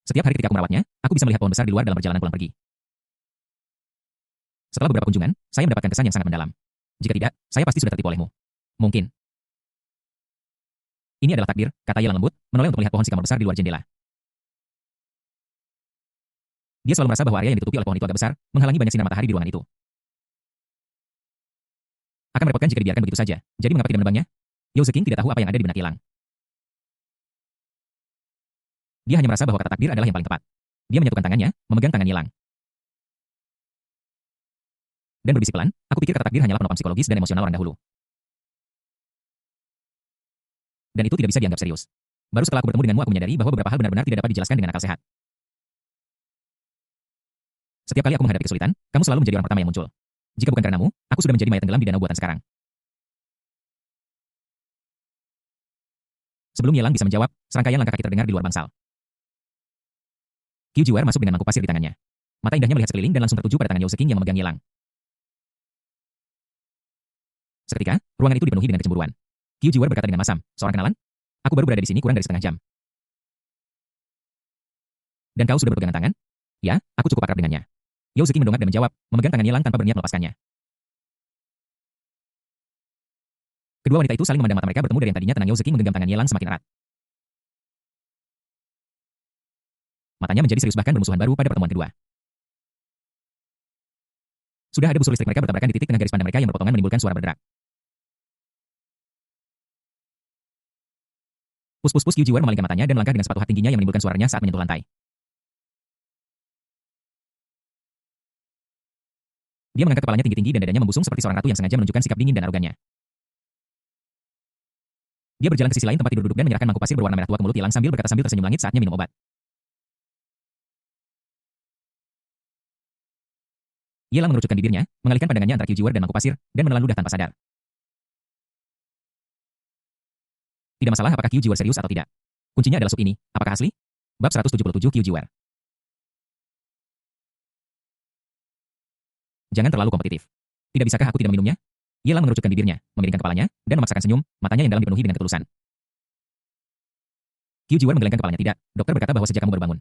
S1: Setiap hari ketika aku merawatnya, aku bisa melihat pohon besar di luar dalam perjalanan pulang pergi. Setelah beberapa kunjungan, saya mendapatkan kesan yang sangat mendalam. Jika tidak, saya pasti sudah tertipu olehmu. Mungkin. Ini adalah takdir, kata Yelang lembut, menoleh untuk melihat pohon sycamore besar di luar jendela. Dia selalu merasa bahwa area yang ditutupi oleh pohon itu agak besar, menghalangi banyak sinar matahari di ruangan itu. Akan merepotkan jika dibiarkan begitu saja. Jadi mengapa tidak menebangnya? Yao Ziqing tidak tahu apa yang ada di benak Yelang. Dia hanya merasa bahwa kata takdir adalah yang paling tepat. Dia menyatukan tangannya, memegang tangan Yelang. Dan berbisik pelan, aku pikir kata takdir hanyalah penopang psikologis dan emosional orang dahulu. Dan itu tidak bisa dianggap serius. Baru setelah aku bertemu denganmu aku menyadari bahwa beberapa hal benar-benar tidak dapat dijelaskan dengan akal sehat. Setiap kali aku menghadapi kesulitan, kamu selalu menjadi orang pertama yang muncul. Jika bukan karenamu, aku sudah menjadi mayat tenggelam di danau buatan sekarang. Sebelum Yelang bisa menjawab, serangkaian langkah kaki terdengar di luar bangsal. Qiu Jiwar masuk dengan mangkuk pasir di tangannya. Mata indahnya melihat sekeliling dan langsung tertuju pada tangan Yao Ziqing yang memegang Yelang. Seketika, ruangan itu dipenuhi dengan kecemburuan. Qiu Jiwar berkata dengan masam, seorang kenalan? Aku baru berada di sini kurang dari setengah jam. Dan kau sudah berpegangan tangan? Ya, aku cukup akrab dengannya. Yao Ziqing mendongak dan menjawab, memegang tangan Yelang tanpa berniat melepaskannya. Kedua wanita itu saling memandang mata mereka bertemu dari yang tadinya tenang. Yao Ziqing menggenggam tangan Yelang semakin erat. Matanya menjadi serius bahkan bermusuhan baru pada pertemuan kedua. Sudah ada busur listrik mereka bertabrakan di titik tengah garis pandang mereka yang berpotongan menimbulkan suara berderak. Pus-pus-pus Qiu Jiwar memalingkan matanya dan melangkah dengan sepatu hat tingginya yang menimbulkan suaranya saat menyentuh lantai. Dia mengangkat kepalanya tinggi-tinggi dan dadanya membusung seperti seorang ratu yang sengaja menunjukkan sikap dingin dan arogannya. Dia berjalan ke sisi lain tempat tidur duduk dan menyerahkan mangkuk pasir berwarna merah tua ke mulut Yelang sambil berkata sambil tersenyum, langit saatnya minum obat. Yelang mengerucutkan bibirnya, mengalihkan pandangannya antara Qiu Jiwar dan mangkuk pasir, dan menelan ludah tanpa sadar. Tidak masalah apakah Qiu Jiwar serius atau tidak. Kuncinya adalah sup ini, apakah asli? Bab 177 Qiu Jiwar. Jangan terlalu kompetitif. Tidak bisakah aku tidak meminumnya? Yelang mengerucutkan bibirnya, memiringkan kepalanya, dan memaksakan senyum, matanya yang dalam dipenuhi dengan ketulusan. Qiu Jiwar menggelengkan kepalanya. Tidak, dokter berkata bahwa sejak kamu baru bangun,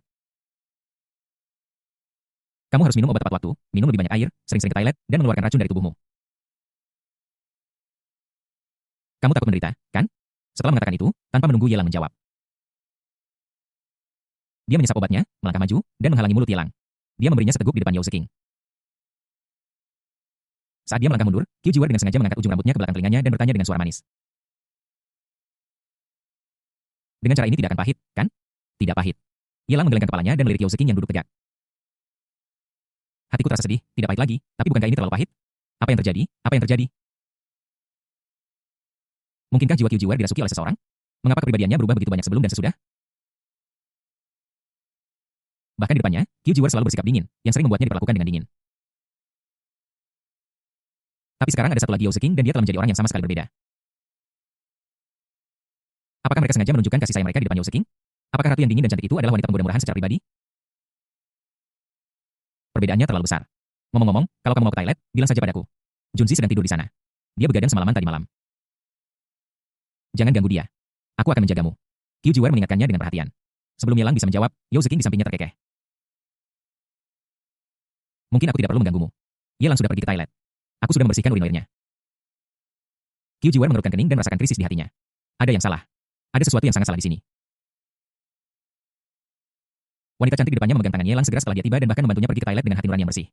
S1: kamu harus minum obat tepat waktu, minum lebih banyak air, sering-sering ke toilet, dan mengeluarkan racun dari tubuhmu. Kamu takut menderita, kan? Setelah mengatakan itu, tanpa menunggu Yelang menjawab, dia menyesap obatnya, melangkah maju, dan menghalangi mulut Yelang. Dia memberinya seteguk di depan Yao Ziqing. Saat dia melangkah mundur, Qiu Jiwar dengan sengaja mengangkat ujung rambutnya ke belakang telinganya dan bertanya dengan suara manis. Dengan cara ini tidak akan pahit, kan? Tidak pahit. Yelang menggelengkan kepalanya dan melirik Yao Ziqing yang duduk tegak. Hatiku terasa sedih, tidak pahit lagi, tapi bukankah ini terlalu pahit? Apa yang terjadi? Apa yang terjadi? Mungkinkah jiwa Qiu Jiwar dirasuki oleh seseorang? Mengapa kepribadiannya berubah begitu banyak sebelum dan sesudah? Bahkan di depannya, Qiu Jiwar selalu bersikap dingin, yang sering membuatnya diperlakukan dengan dingin. Tapi sekarang ada satu lagi Yao Ziqing dan dia telah menjadi orang yang sama sekali berbeda. Apakah mereka sengaja menunjukkan kasih sayang mereka di depan Yao Ziqing? Apakah ratu yang dingin dan cantik itu adalah wanita pemuda murahan secara pribadi? Perbedaannya terlalu besar. Ngomong-ngomong, kalau kamu mau ke toilet, bilang saja padaku. Junzi sedang tidur di sana. Dia begadang semalaman tadi malam. Jangan ganggu dia. Aku akan menjagamu. Qiu Jiwar mengingatkannya dengan perhatian. Sebelum Yelang bisa menjawab, Yao Ziqing di sampingnya terkekeh. Mungkin aku tidak perlu mengganggumu. Yelang sudah pergi ke toilet. Aku sudah membersihkan urinoirnya. Qiu Jiwar mengerutkan kening dan merasakan krisis di hatinya. Ada yang salah. Ada sesuatu yang sangat salah di sini. Wanita cantik di depannya memegang tangan Yelang segera setelah dia tiba dan bahkan membantunya pergi ke toilet dengan hati nurani yang bersih.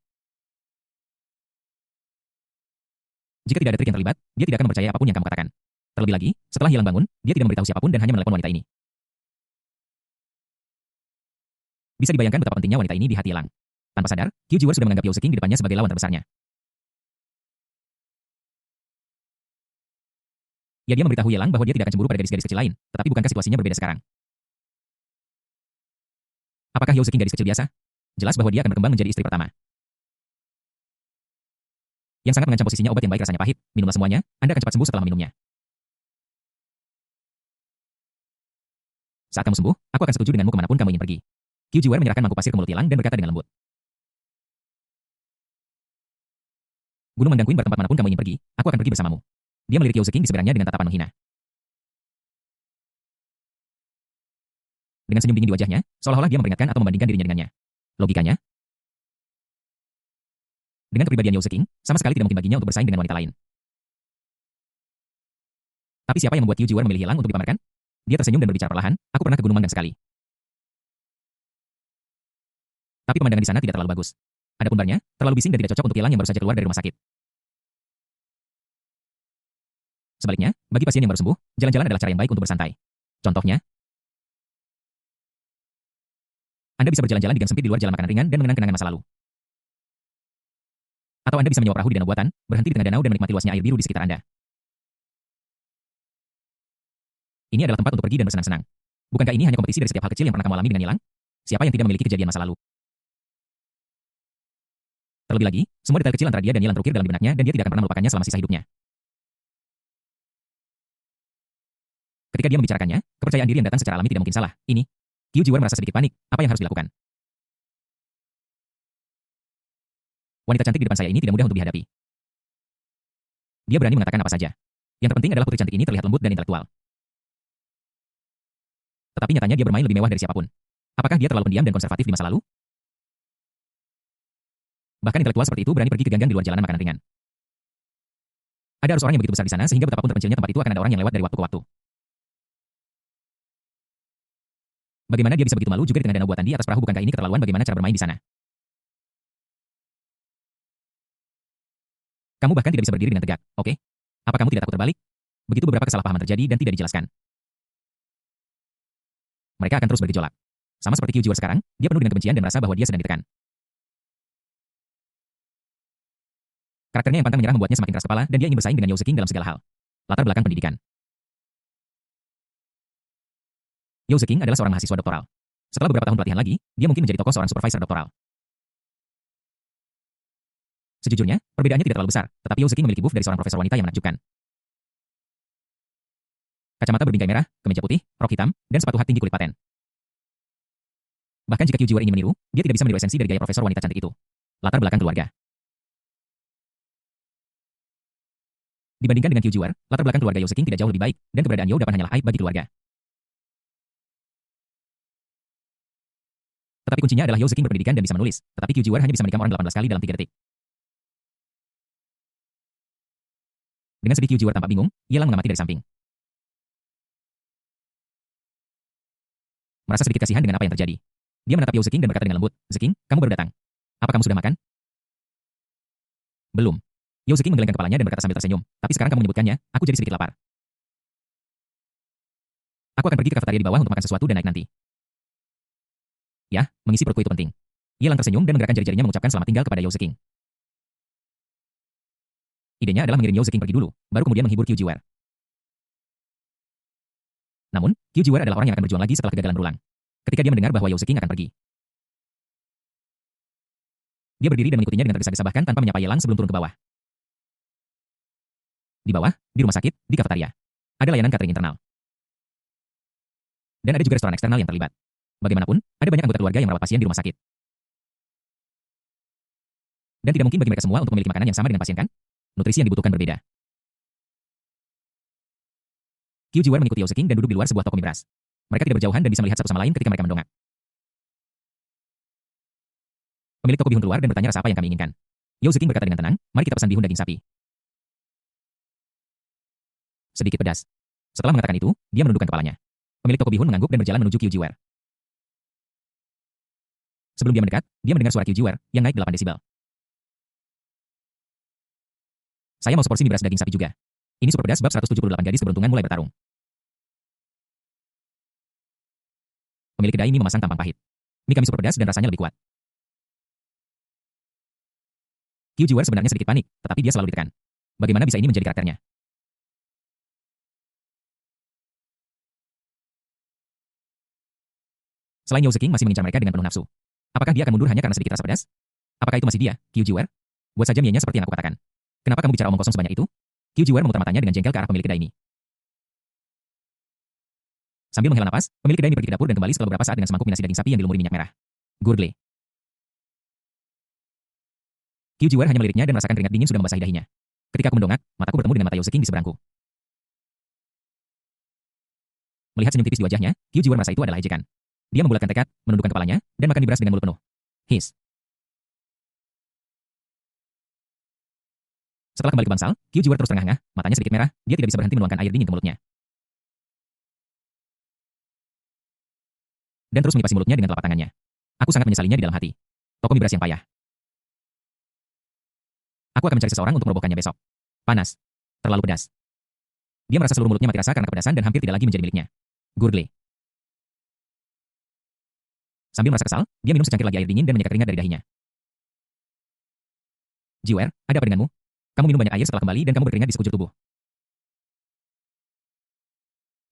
S1: Jika tidak ada trik yang terlibat, dia tidak akan mempercayai apapun yang kamu katakan. Terlebih lagi, setelah Yelang bangun, dia tidak memberitahu siapapun dan hanya menelepon wanita ini. Bisa dibayangkan betapa pentingnya wanita ini di hati Yelang. Tanpa sadar, Qiu Jiwar sudah menganggap Yao Ziqing di depannya sebagai lawan terbesarnya. Ya dia memberitahu Yelang bahwa dia tidak akan cemburu pada gadis-gadis kecil lain, tetapi bukankah situasinya berbeda sekarang? Apakah Yao Zeking gadis kecil biasa? Jelas bahwa dia akan berkembang menjadi istri pertama. Yang sangat mengancam posisinya obat yang baik rasanya pahit, minumlah semuanya, Anda akan cepat sembuh setelah meminumnya. Saat kamu sembuh, aku akan setuju denganmu kemanapun kamu ingin pergi. Qiu Jiwar menyerahkan mangkuk pasir ke mulut Yelang dan berkata dengan lembut. Gunung Mandang Queen bertempat manapun kamu ingin pergi, aku akan pergi bersamamu. Dia melirik Yao Zeking di seberangnya dengan tatapan menghina. Dengan senyum dingin di wajahnya, seolah-olah dia memperingatkan atau membandingkan dirinya dengannya. Logikanya, dengan kepribadian Yao Zeking, sama sekali tidak mungkin baginya untuk bersaing dengan wanita lain. Tapi siapa yang membuat Qiu Jiwar memilih Yelang untuk dipamerkan? Dia tersenyum dan berbicara perlahan, aku pernah ke Gunung Mandang sekali. Tapi pemandangan di sana tidak terlalu bagus. Adapun barnya, terlalu bising dan tidak cocok untuk Yelang yang baru saja keluar dari rumah sakit. Sebaliknya, bagi pasien yang baru sembuh, jalan-jalan adalah cara yang baik untuk bersantai. Contohnya, Anda bisa berjalan-jalan di gang sempit di luar jalan makanan ringan dan mengenang kenangan masa lalu. Atau Anda bisa menyewa perahu di danau buatan, berhenti di tengah danau dan menikmati luasnya air biru di sekitar Anda. Ini adalah tempat untuk pergi dan bersenang-senang. Bukankah ini hanya kompetisi dari setiap hal kecil yang pernah kamu alami dengan Yelang? Siapa yang tidak memiliki kejadian masa lalu? Terlebih lagi, semua detail kecil antara dia dan Yelang terukir dalam benaknya dan dia tidak akan pernah melupakannya selama sisa hidupnya. Ketika dia membicarakannya, kepercayaan diri yang datang secara alami tidak mungkin salah. Ini, Qiu Jiwar merasa sedikit panik. Apa yang harus dilakukan? Wanita cantik di depan saya ini tidak mudah untuk dihadapi. Dia berani mengatakan apa saja. Yang terpenting adalah putri cantik ini terlihat lembut dan intelektual. Tetapi nyatanya dia bermain lebih mewah dari siapapun. Apakah dia terlalu pendiam dan konservatif di masa lalu? Bahkan intelektual seperti itu berani pergi ke ganggang di luar jalanan makanan ringan. Ada arus orang yang begitu besar di sana sehingga betapapun terpencilnya tempat itu akan ada orang yang lewat dari waktu ke waktu. Bagaimana dia bisa begitu malu juga di tengah danau buatan di atas perahu? Bukankah ini keterlaluan? Bagaimana cara bermain di sana? Kamu bahkan tidak bisa berdiri dengan tegak, oke? Apa kamu tidak takut terbalik? Begitu beberapa kesalahpahaman terjadi dan tidak dijelaskan. Mereka akan terus bergejolak. Sama seperti Qiu Jiwar sekarang, dia penuh dengan kebencian dan merasa bahwa dia sedang ditekan. Karakternya yang pantang menyerah membuatnya semakin keras kepala dan dia ingin bersaing dengan Yao Zeking dalam segala hal. Latar belakang pendidikan. Yao Zeking adalah seorang mahasiswa doktoral. Setelah beberapa tahun pelatihan lagi, dia mungkin menjadi tokoh seorang supervisor doktoral. Sejujurnya, perbedaannya tidak terlalu besar, tetapi Yao Zeking memiliki buff dari seorang profesor wanita yang menakjubkan. Kacamata berbingkai merah, kemeja putih, rok hitam, dan sepatu hat tinggi kulit paten. Bahkan jika Qiu Jiwar ingin meniru, dia tidak bisa meniru esensi dari gaya profesor wanita cantik itu. Latar belakang keluarga. Dibandingkan dengan Qiu Jiwar, latar belakang keluarga Yao Zeking tidak jauh lebih baik, dan keberadaan Yao Dapan hanyalah aib bagi keluarga. Tetapi kuncinya adalah Yao Zeking berpendidikan dan bisa menulis, tetapi Qiu Jiwar hanya bisa menikam orang 18 kali dalam 3 detik. Dengan sedih Qiu Jiwar tampak bingung, Yelang mengamati dari samping. Merasa sedikit kasihan dengan apa yang terjadi. Dia menatap Yao Zeking dan berkata dengan lembut, "Zeking, kamu baru datang. Apa kamu sudah makan?" "Belum." Yao Zeking menggelengkan kepalanya dan berkata sambil tersenyum, "Tapi sekarang kamu menyebutkannya, aku jadi sedikit lapar. Aku akan pergi ke kafetaria di bawah untuk makan sesuatu dan naik nanti." "Ya, mengisi perutku itu penting." Yelang tersenyum dan menggerakkan jari-jarinya mengucapkan selamat tinggal kepada Yao Zeking. Idenya adalah mengirim Yao Zeking pergi dulu, baru kemudian menghibur Qiu Jiwar. Namun, Qiu Jiwar adalah orang yang akan berjuang lagi setelah kegagalan berulang. Ketika dia mendengar bahwa Yao Zeking akan pergi, dia berdiri dan mengikutinya dengan tergesa-gesa bahkan tanpa menyapa Yelang sebelum turun ke bawah. Di bawah, di rumah sakit, di kafetaria, ada layanan catering internal. Dan ada juga restoran eksternal yang terlibat. Bagaimanapun, ada banyak anggota keluarga yang merawat pasien di rumah sakit. Dan tidak mungkin bagi mereka semua untuk memiliki makanan yang sama dengan pasien kan? Nutrisi yang dibutuhkan berbeda. Qiu Jiwar mengikuti Yao Zeking dan duduk di luar sebuah toko mie beras. Mereka tidak berjauhan dan bisa melihat satu sama lain ketika mereka mendongak. Pemilik toko bihun keluar dan bertanya rasa apa yang kami inginkan. Yao Zeking berkata dengan tenang, "Mari kita pesan bihun daging sapi. Sedikit pedas." Setelah mengatakan itu, dia menundukkan kepalanya. Pemilik toko bihun mengangguk dan berjalan menuju Qiu Jiwar. Sebelum dia mendekat, dia mendengar suara Qiu Jiwar yang naik 8 desibel. "Saya mau seporsi mie beras daging sapi juga. Ini super pedas bab 178 gadis keberuntungan mulai bertarung." Pemilik kedai mie memasang tampang pahit. Mie kami super pedas dan rasanya lebih kuat. Qiu Jiwar sebenarnya sedikit panik, tetapi dia selalu ditekan. Bagaimana bisa ini menjadi karakternya? Selain Yao Zeking masih mengincar mereka dengan penuh nafsu. Apakah dia akan mundur hanya karena sedikit rasa pedas? Apakah itu masih dia, Qiu Jiwer? Buat saja mienya seperti yang aku katakan. Kenapa kamu bicara omong kosong sebanyak itu? Qiu Jiwer memutar matanya dengan jengkel ke arah pemilik kedai ini. Sambil menghela napas, pemilik kedai ini pergi ke dapur dan kembali setelah beberapa saat dengan semangkuk nasi daging sapi yang dilumuri minyak merah. Gurgle. Qiu Jiwer hanya meliriknya dan merasakan keringat dingin sudah membasahi dahinya. Ketika aku mendongak, mataku bertemu dengan mata Yao Zeking di seberangku. Melihat senyum tipis di wajahnya, Qiu Jiwer merasa itu adalah ejekan. Dia membulatkan tekad, menundukkan kepalanya, dan makan di beras dengan mulut penuh. His. Setelah kembali ke bangsal, Qiu Jiwer terus terengah-engah, matanya sedikit merah, dia tidak bisa berhenti menuangkan air dingin ke mulutnya. Dan terus melipasi mulutnya dengan telapak tangannya. Aku sangat menyesalinya di dalam hati. Toko mie beras yang payah. Aku akan mencari seseorang untuk merobohkannya besok. Panas. Terlalu pedas. Dia merasa seluruh mulutnya mati rasa karena kepedasan dan hampir tidak lagi menjadi miliknya. Gurgle. Sambil merasa kesal, dia minum secangkir lagi air dingin dan menyekat keringat dari dahinya. Jiwer, ada apa denganmu? Kamu minum banyak air setelah kembali dan kamu berkeringat di sekujur tubuh.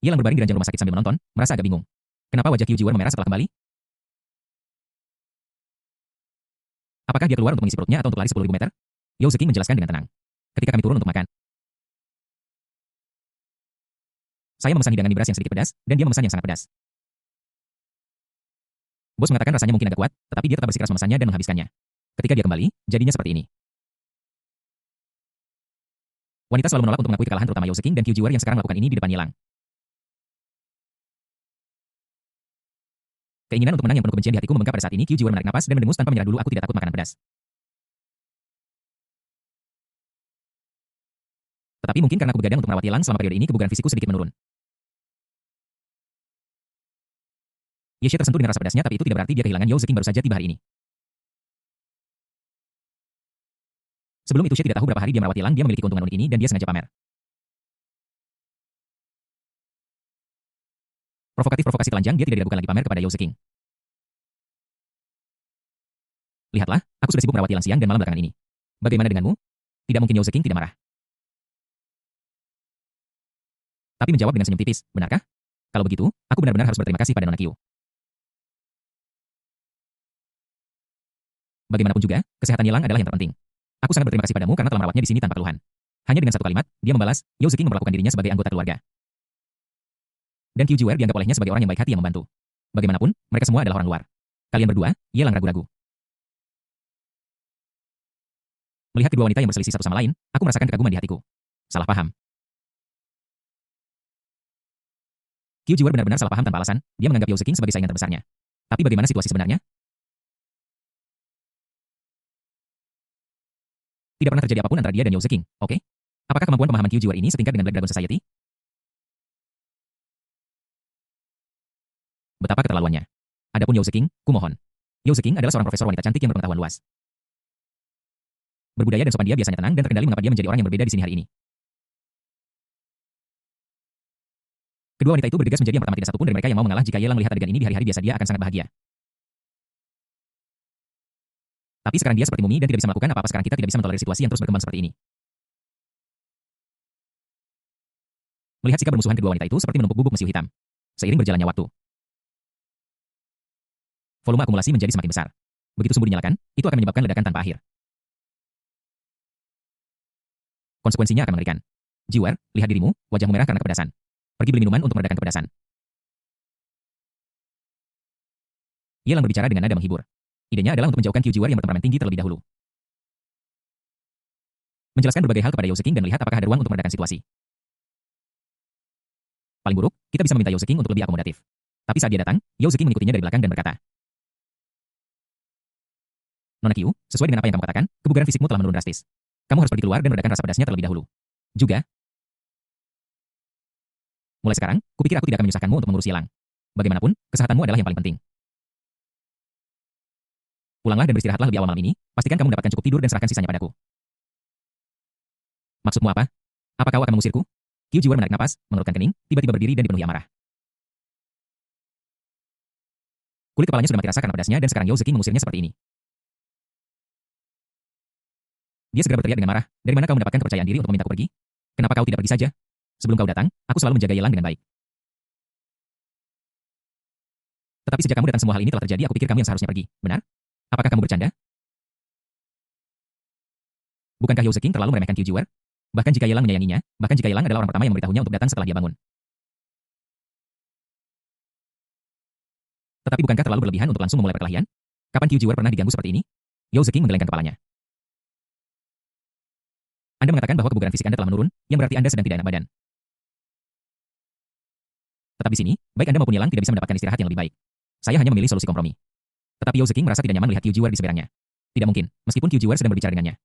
S1: Ia lang berbaring di ranjang rumah sakit sambil menonton, merasa agak bingung. Kenapa wajah Qiu Jiwer memerah setelah kembali? Apakah dia keluar untuk mengisi perutnya atau untuk lari 10.000 meter? Yao Zeking menjelaskan dengan tenang. Ketika kami turun untuk makan, saya memesan hidangan mie beras yang sedikit pedas, dan dia memesan yang sangat pedas. Bos mengatakan rasanya mungkin agak kuat, tetapi dia tetap bersikeras memesannya dan menghabiskannya. Ketika dia kembali, jadinya seperti ini. Wanita selalu menolak untuk mengakui kekalahan terutama Yao Zeking dan Qiu Jiwer yang sekarang melakukan ini di depan Yilang. Keinginan untuk menang yang penuh kebencian di hatiku membengkak pada saat ini. Qiu Jiwer menarik napas dan mendengus tanpa menyerah dulu. Aku tidak takut makanan pedas. Tetapi mungkin karena aku begadang untuk merawat Yilang selama periode ini kebugaran fisikku sedikit menurun. Ye Xie tersentuh dengan rasa pedasnya, tapi itu tidak berarti dia kehilangan. Yao Zeking baru saja tiba hari ini. Sebelum itu Xie tidak tahu berapa hari dia merawat Yilang. Dia memiliki keuntungan unik ini dan dia sengaja pamer. Provokatif-provokasi telanjang, dia tidak diragukan lagi pamer kepada Yao Zeking. Lihatlah, aku sudah sibuk merawat Yilang siang dan malam belakangan ini. Bagaimana denganmu? Tidak mungkin Yao Zeking tidak marah. Tapi menjawab dengan senyum tipis, benarkah? Kalau begitu, aku benar-benar harus berterima kasih pada Nona Qiu. Bagaimanapun juga, kesehatan Yilang adalah yang terpenting. Aku sangat berterima kasih padamu karena telah merawatnya di sini tanpa keluhan. Hanya dengan satu kalimat, dia membalas, Yao Zeking memperlakukan dirinya sebagai anggota keluarga. Dan Qiu Jiwer dianggap olehnya sebagai orang yang baik hati yang membantu. Bagaimanapun, mereka semua adalah orang luar. Kalian berdua, Yilang ragu-ragu. Melihat kedua wanita yang berselisih satu sama lain, aku merasakan kekaguman di hatiku. Salah paham. Qiu Jiwer benar-benar salah paham tanpa alasan, dia menganggap Yao Zeking sebagai saingan terbesarnya. Tapi bagaimana situasi sebenarnya? Tidak pernah terjadi apapun antara dia dan Yao Zeking, oke? Apakah kemampuan pemahaman Qiu Jiwer ini setingkat dengan Black Dragon Society? Betapa keterlaluannya. Adapun Yao Zeking, kumohon. Yao Zeking adalah seorang profesor wanita cantik yang berpengetahuan luas. Berbudaya dan sopan, dia biasanya tenang dan terkendali. Mengapa dia menjadi orang yang berbeda di sini hari ini? Kedua wanita itu bergegas menjadi yang pertama, tidak satupun dari mereka yang mau mengalah. Jika Yelang melihat adegan ini di hari-hari biasa, dia akan sangat bahagia. Tapi sekarang dia seperti mumi dan tidak bisa melakukan apa-apa. Sekarang kita tidak bisa mentolerir situasi yang terus berkembang seperti ini. Melihat sikap bermusuhan kedua wanita itu seperti menumpuk bubuk mesiu hitam. Seiring berjalannya waktu, volume akumulasi menjadi semakin besar. Begitu sumbu dinyalakan, itu akan menyebabkan ledakan tanpa akhir. Konsekuensinya akan mengerikan. Jiwer, lihat dirimu, wajahmu merah karena kepedasan. Pergi beli minuman untuk meredakan kepedasan. Yelang berbicara dengan nada menghibur. Idenya adalah untuk menjauhkan Qiu Jiwer yang bertemperamen tinggi terlebih dahulu. Menjelaskan berbagai hal kepada Yao Zeking dan melihat apakah ada ruang untuk meredakan situasi. Paling buruk, kita bisa meminta Yao Zeking untuk lebih akomodatif. Tapi saat dia datang, Yao Zeking mengikutinya dari belakang dan berkata, Nona Qiu, sesuai dengan apa yang kamu katakan, kebugaran fisikmu telah menurun drastis. Kamu harus pergi keluar dan meredakan rasa pedasnya terlebih dahulu. Juga, mulai sekarang, kupikir aku tidak akan menyusahkanmu untuk mengurus Yilang. Bagaimanapun, kesehatanmu adalah yang paling penting. Pulanglah dan beristirahatlah lebih awal malam ini, pastikan kamu mendapatkan cukup tidur dan serahkan sisanya padaku. Maksudmu apa? Apa kau akan mengusirku? Qiu Jiwer menarik napas, mengerutkan kening, tiba-tiba berdiri dan dipenuhi amarah. Kulit kepalanya sudah mati rasa karena pedasnya dan sekarang Yao Zeking mengusirnya seperti ini. Dia segera berteriak dengan marah, dari mana kau mendapatkan kepercayaan diri untuk memintaku pergi? Kenapa kau tidak pergi saja? Sebelum kau datang, aku selalu menjaga Yilang dengan baik. Tetapi sejak kamu datang semua hal ini telah terjadi, aku pikir kamu yang seharusnya pergi. Benar? Apakah kamu bercanda? Bukankah Yao Zeking terlalu meremehkan Qiu Jiwer? Bahkan jika Yelang menyayanginya, bahkan jika Yelang adalah orang pertama yang memberitahunya untuk datang setelah dia bangun. Tetapi bukankah terlalu berlebihan untuk langsung memulai perkelahian? Kapan Qiu Jiwer pernah diganggu seperti ini? Yao Zeking menggelengkan kepalanya. Anda mengatakan bahwa kebugaran fisik Anda telah menurun, yang berarti Anda sedang tidak enak badan. Tetap di sini, baik Anda maupun Yelang tidak bisa mendapatkan istirahat yang lebih baik. Saya hanya memilih solusi kompromi. Tetapi Yao Zeking merasa tidak nyaman melihat Qiu Jiwer di seberangnya. Tidak mungkin, meskipun Qiu Jiwer sedang berbicara dengannya.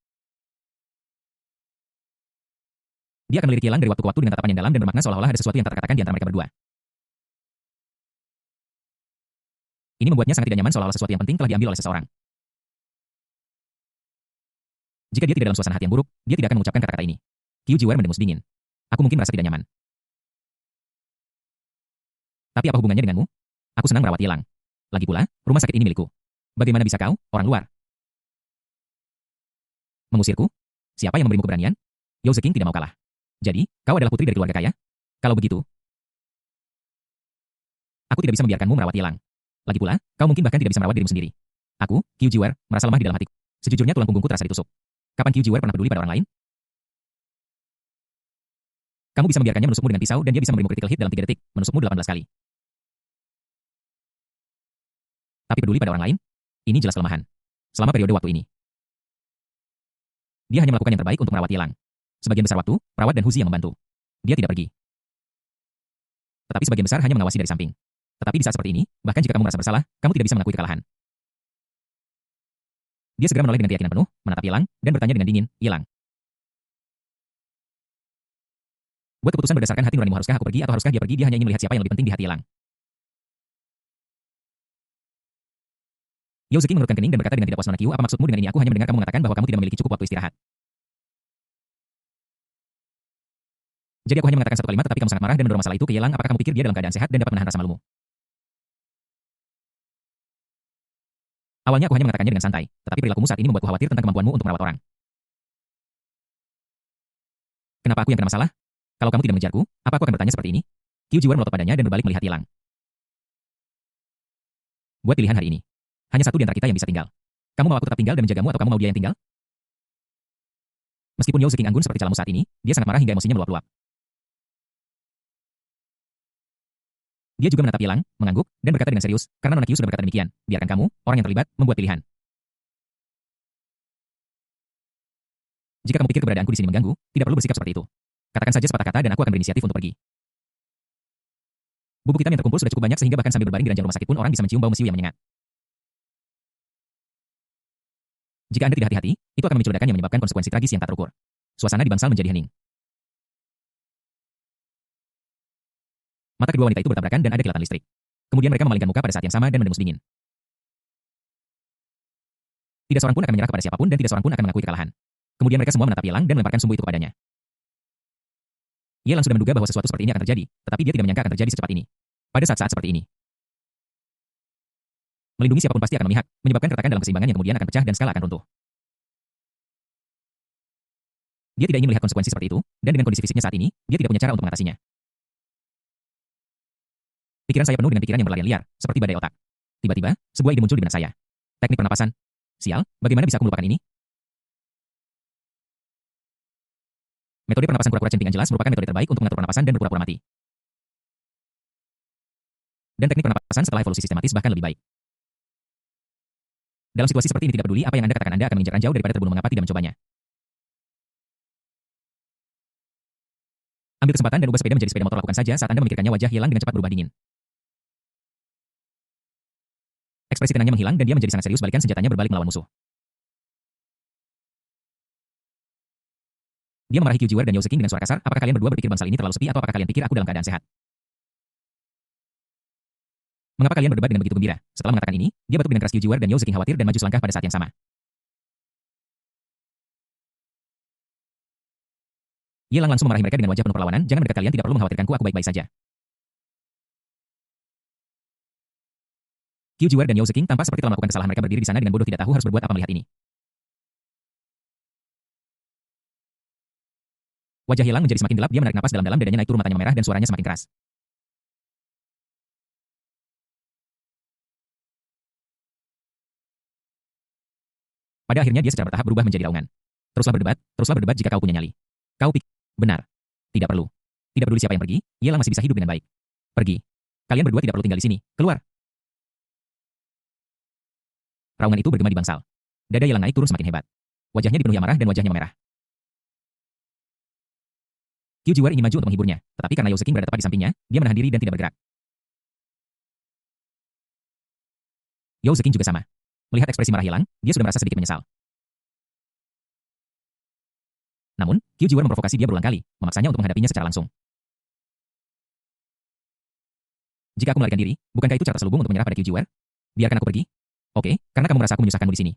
S1: Dia akan melirik Yelang dari waktu ke waktu dengan tatapan yang dalam dan bermakna seolah-olah ada sesuatu yang tak terkatakan di antara mereka berdua. Ini membuatnya sangat tidak nyaman seolah-olah sesuatu yang penting telah diambil oleh seseorang. Jika dia tidak dalam suasana hati yang buruk, dia tidak akan mengucapkan kata-kata ini. Qiu Jiwer mendengus dingin. Aku mungkin merasa tidak nyaman. Tapi apa hubungannya denganmu? Aku senang merawat Yelang. Lagi pula, rumah sakit ini milikku. Bagaimana bisa kau, orang luar, mengusirku? Siapa yang memberimu keberanian? Yao Zeking tidak mau kalah. Jadi, kau adalah putri dari keluarga kaya? Kalau begitu, aku tidak bisa membiarkanmu merawat Yelang. Lagi pula, kau mungkin bahkan tidak bisa merawat dirimu sendiri. Aku, Qiu Jiwer, merasa lemah di dalam hatiku. Sejujurnya tulang punggungku terasa ditusuk. Kapan Qiu Jiwer pernah peduli pada orang lain? Kamu bisa membiarkannya menusukmu dengan pisau dan dia bisa memberimu critical hit dalam 3 detik, menusukmu 18 kali. Tapi peduli pada orang lain? Ini jelas kelemahan. Selama periode waktu ini, dia hanya melakukan yang terbaik untuk merawat Yelang. Sebagian besar waktu, perawat dan Huzi yang membantu. Dia tidak pergi. Tetapi sebagian besar hanya mengawasi dari samping. Tetapi di saat seperti ini, bahkan jika kamu merasa bersalah, kamu tidak bisa mengakui kekalahan. Dia segera menoleh dengan keyakinan penuh, menatap Yelang, dan bertanya dengan dingin, Yelang. Buat keputusan berdasarkan hati nuranimu, haruskah aku pergi atau haruskah dia pergi? Dia hanya ingin melihat siapa yang lebih penting di hati Yelang. Yao Zeking mengerutkan kening dan berkata dengan tidak puas, Nona Qiu, apa maksudmu dengan ini? Aku hanya mendengar kamu mengatakan bahwa kamu tidak memiliki cukup waktu istirahat. Jadi aku hanya mengatakan satu kalimat, tetapi kamu sangat marah dan mendorong masalah itu ke Yelang. Apakah kamu pikir dia dalam keadaan sehat dan dapat menahan rasa malumu? Awalnya aku hanya mengatakannya dengan santai, tetapi perilakumu saat ini membuatku khawatir tentang kemampuanmu untuk merawat orang. Kenapa aku yang kena masalah? Kalau kamu tidak mengejarku, apa aku akan bertanya seperti ini? Qiu Jiwer melotot padanya dan berbalik melihat Yelang. Buat pilihan hari ini. Hanya satu di antara kita yang bisa tinggal. Kamu mau aku tetap tinggal dan menjagamu atau kamu mau dia yang tinggal? Meskipun Yao Zeking anggun seperti calamu saat ini, dia sangat marah hingga emosinya meluap-luap. Dia juga menatap Yelang, mengangguk, dan berkata dengan serius, karena Nona Qiu sudah berkata demikian, biarkan kamu, orang yang terlibat, membuat pilihan. Jika kamu pikir keberadaanku di sini mengganggu, tidak perlu bersikap seperti itu. Katakan saja sepatah kata dan aku akan berinisiatif untuk pergi. Bubuk hitam yang terkumpul sudah cukup banyak sehingga bahkan sambil berbaring di ranjang rumah sakit pun orang bisa mencium bau mesiu yang menyengat. Jika Anda tidak hati-hati, itu akan memicu ledakan yang menyebabkan konsekuensi tragis yang tak terukur. Suasana di bangsal menjadi hening. Mata kedua wanita itu bertabrakan dan ada kilatan listrik. Kemudian mereka memalingkan muka pada saat yang sama dan mendengus dingin. Tidak seorang pun akan menyerah kepada siapapun dan tidak seorang pun akan mengakui kekalahan. Kemudian mereka semua menatap Yelang dan melemparkan sumbu itu kepadanya. Yelang sudah menduga bahwa sesuatu seperti ini akan terjadi, tetapi dia tidak menyangka akan terjadi secepat ini. Pada saat-saat seperti ini, melindungi siapapun pasti akan memihak, menyebabkan keretakan dalam keseimbangan yang kemudian akan pecah dan skala akan runtuh. Dia tidak ingin melihat konsekuensi seperti itu, dan dengan kondisi fisiknya saat ini, dia tidak punya cara untuk mengatasinya. Pikiran saya penuh dengan pikiran yang berlarian liar, seperti badai otak. Tiba-tiba, sebuah ide muncul di benak saya. Teknik pernapasan. Sial, bagaimana bisa aku melupakan ini? Metode pernapasan pura-pura centingan jelas merupakan metode terbaik untuk mengatur pernapasan dan berpura-pura mati. Dan teknik pernapasan setelah evolusi sistematis bahkan lebih baik. Dalam situasi seperti ini tidak peduli apa yang Anda katakan, Anda akan menginjak ranjau daripada terbunuh. Mengapa tidak mencobanya? Ambil kesempatan dan ubah sepeda menjadi sepeda motor. Lakukan saja saat Anda memikirkannya. Wajah Yelang dengan cepat berubah dingin. Ekspresi tenangnya menghilang dan dia menjadi sangat serius. Balikan senjatanya, berbalik melawan musuh. Dia memarahi Qiu Jiwer dan Yao Zeking dengan suara kasar. Apakah kalian berdua berpikir bangsal ini terlalu sepi atau apakah kalian pikir aku dalam keadaan sehat? Mengapa kalian berdebat dengan begitu gembira? Setelah mengatakan ini, dia batuk dengan keras. Qiu Jiwer dan Yao Zeking khawatir dan maju selangkah pada saat yang sama. Yelang langsung memarahi mereka dengan wajah penuh perlawanan. Jangan mendekat, kalian tidak perlu mengkhawatirkanku, aku baik-baik saja. Qiu Jiwer dan Yao Zeking tampak seperti telah melakukan kesalahan. Mereka berdiri di sana dengan bodoh, tidak tahu harus berbuat apa melihat ini. Wajah Yelang menjadi semakin gelap. Dia menarik napas dalam-dalam, dadanya naik turun, matanya memerah dan suaranya semakin keras. Pada akhirnya dia secara bertahap berubah menjadi raungan. Teruslah berdebat jika kau punya nyali. Kau pikir, benar. Tidak perlu. Tidak peduli siapa yang pergi, Yelang masih bisa hidup dengan baik. Pergi. Kalian berdua tidak perlu tinggal di sini. Keluar. Raungan itu bergema di bangsal. Dada Yelang naik turun semakin hebat. Wajahnya dipenuhi amarah dan wajahnya memerah. Qiu Jiwar ingin maju untuk menghiburnya, tetapi karena Yao Zeking berada tepat di sampingnya, dia menahan diri dan tidak bergerak. Yao Zeking juga sama. Melihat ekspresi marah Yelang, dia sudah merasa sedikit menyesal. Namun, Qiu Jiwar memprovokasi dia berulang kali, memaksanya untuk menghadapinya secara langsung. Jika aku melarikan diri, bukankah itu cara terselubung untuk menyerah pada Qiu Jiwar? Biarkan aku pergi. Oke, karena kamu merasa aku menyusahkanmu di sini.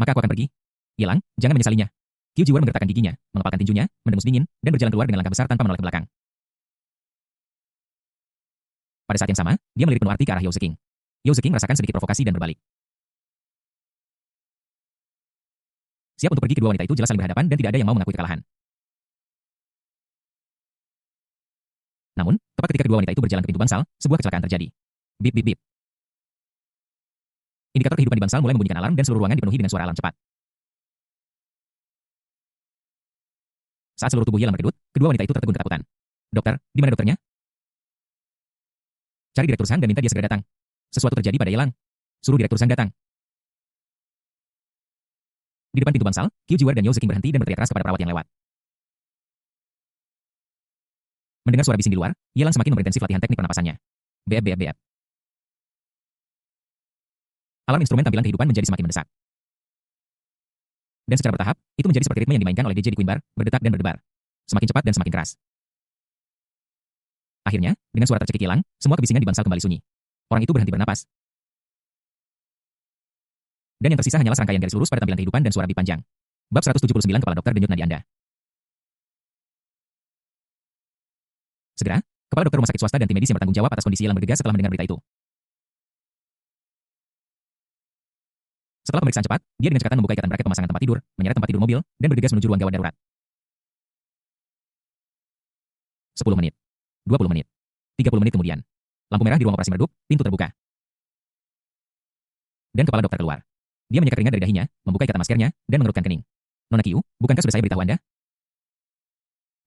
S1: Maka aku akan pergi. Yelang, jangan menyesalinya. Qiu Jiwar menggertakkan giginya, mengepalkan tinjunya, mendengus dingin, dan berjalan keluar dengan langkah besar tanpa menoleh ke belakang. Pada saat yang sama, dia melirik penuh arti ke arah Yao Zeking. Yao Zeking merasakan sedikit provokasi dan berbalik. Siap untuk pergi, kedua wanita itu jelas saling berhadapan dan tidak ada yang mau mengakui kekalahan. Namun, tepat ketika kedua wanita itu berjalan ke pintu bangsal, sebuah kecelakaan terjadi. Bip bip bip. Indikator kehidupan di bangsal mulai membunyikan alarm dan seluruh ruangan dipenuhi dengan suara alarm cepat. Saat seluruh tubuh Yelang berkedut, kedua wanita itu tertegun ketakutan. Dokter, di mana dokternya? Cari Direktur Sang dan minta dia segera datang. Sesuatu terjadi pada Yelang. Suruh Direktur Sang datang. Di depan pintu bangsal, Qiu Jiwar dan Yao Zeking berhenti dan berteriak keras kepada perawat yang lewat. Mendengar suara bising di luar, Yelang semakin memperintensif latihan teknik pernapasannya. Beep beep beep. Alarm instrumen tampilan kehidupan menjadi semakin mendesak. Dan secara bertahap, itu menjadi seperti ritme yang dimainkan oleh DJ di Queen Bar, berdetak dan berdebar. Semakin cepat dan semakin keras. Akhirnya, dengan suara tercekik Yelang, semua kebisingan di bangsal kembali sunyi. Orang itu berhenti bernapas. Dan yang tersisa hanyalah serangkaian garis lurus pada tampilan kehidupan dan suara bip panjang. Bab 179 Kepala Dokter Denyut Nadi Anda. Segera, kepala dokter rumah sakit swasta dan tim medis yang bertanggung jawab atas kondisi Yelang bergegas setelah mendengar berita itu. Setelah pemeriksaan cepat, dia dengan cekatan membuka ikatan braket pemasangan tempat tidur, menyeret tempat tidur mobil, dan bergegas menuju ruang gawat darurat. 10 menit. 20 menit. 30 menit kemudian. Lampu merah di ruang operasi meredup, pintu terbuka. Dan kepala dokter keluar. Dia menyekat keringat dari dahinya, membuka ikatan maskernya, dan mengerutkan kening. Nona Qiu, bukankah sudah saya beritahu Anda?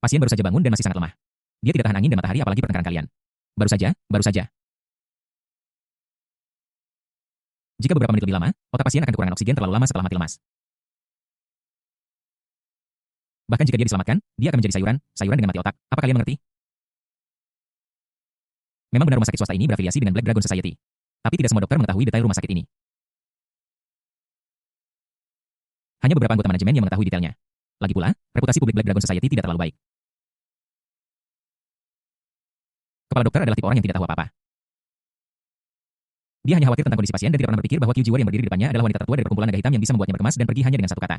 S1: Pasien baru saja bangun dan masih sangat lemah. Dia tidak tahan angin dan matahari apalagi pertengkaran kalian. Baru saja, baru saja. Jika beberapa menit lebih lama, otak pasien akan kekurangan oksigen terlalu lama setelah mati lemas. Bahkan jika dia diselamatkan, dia akan menjadi sayuran dengan mati otak. Apa kalian mengerti? Memang benar rumah sakit swasta ini berafiliasi dengan Black Dragon Society. Tapi tidak semua dokter mengetahui detail rumah sakit ini. Hanya beberapa anggota manajemen yang mengetahui detailnya. Lagi pula, reputasi publik Black Dragon Society tidak terlalu baik. Kepala dokter adalah tipe orang yang tidak tahu apa-apa. Dia hanya khawatir tentang kondisi pasien dan tidak pernah berpikir bahwa Qiu Jiwar yang berdiri di depannya adalah wanita tertua dari perkumpulan naga hitam yang bisa membuatnya berkemas dan pergi hanya dengan satu kata.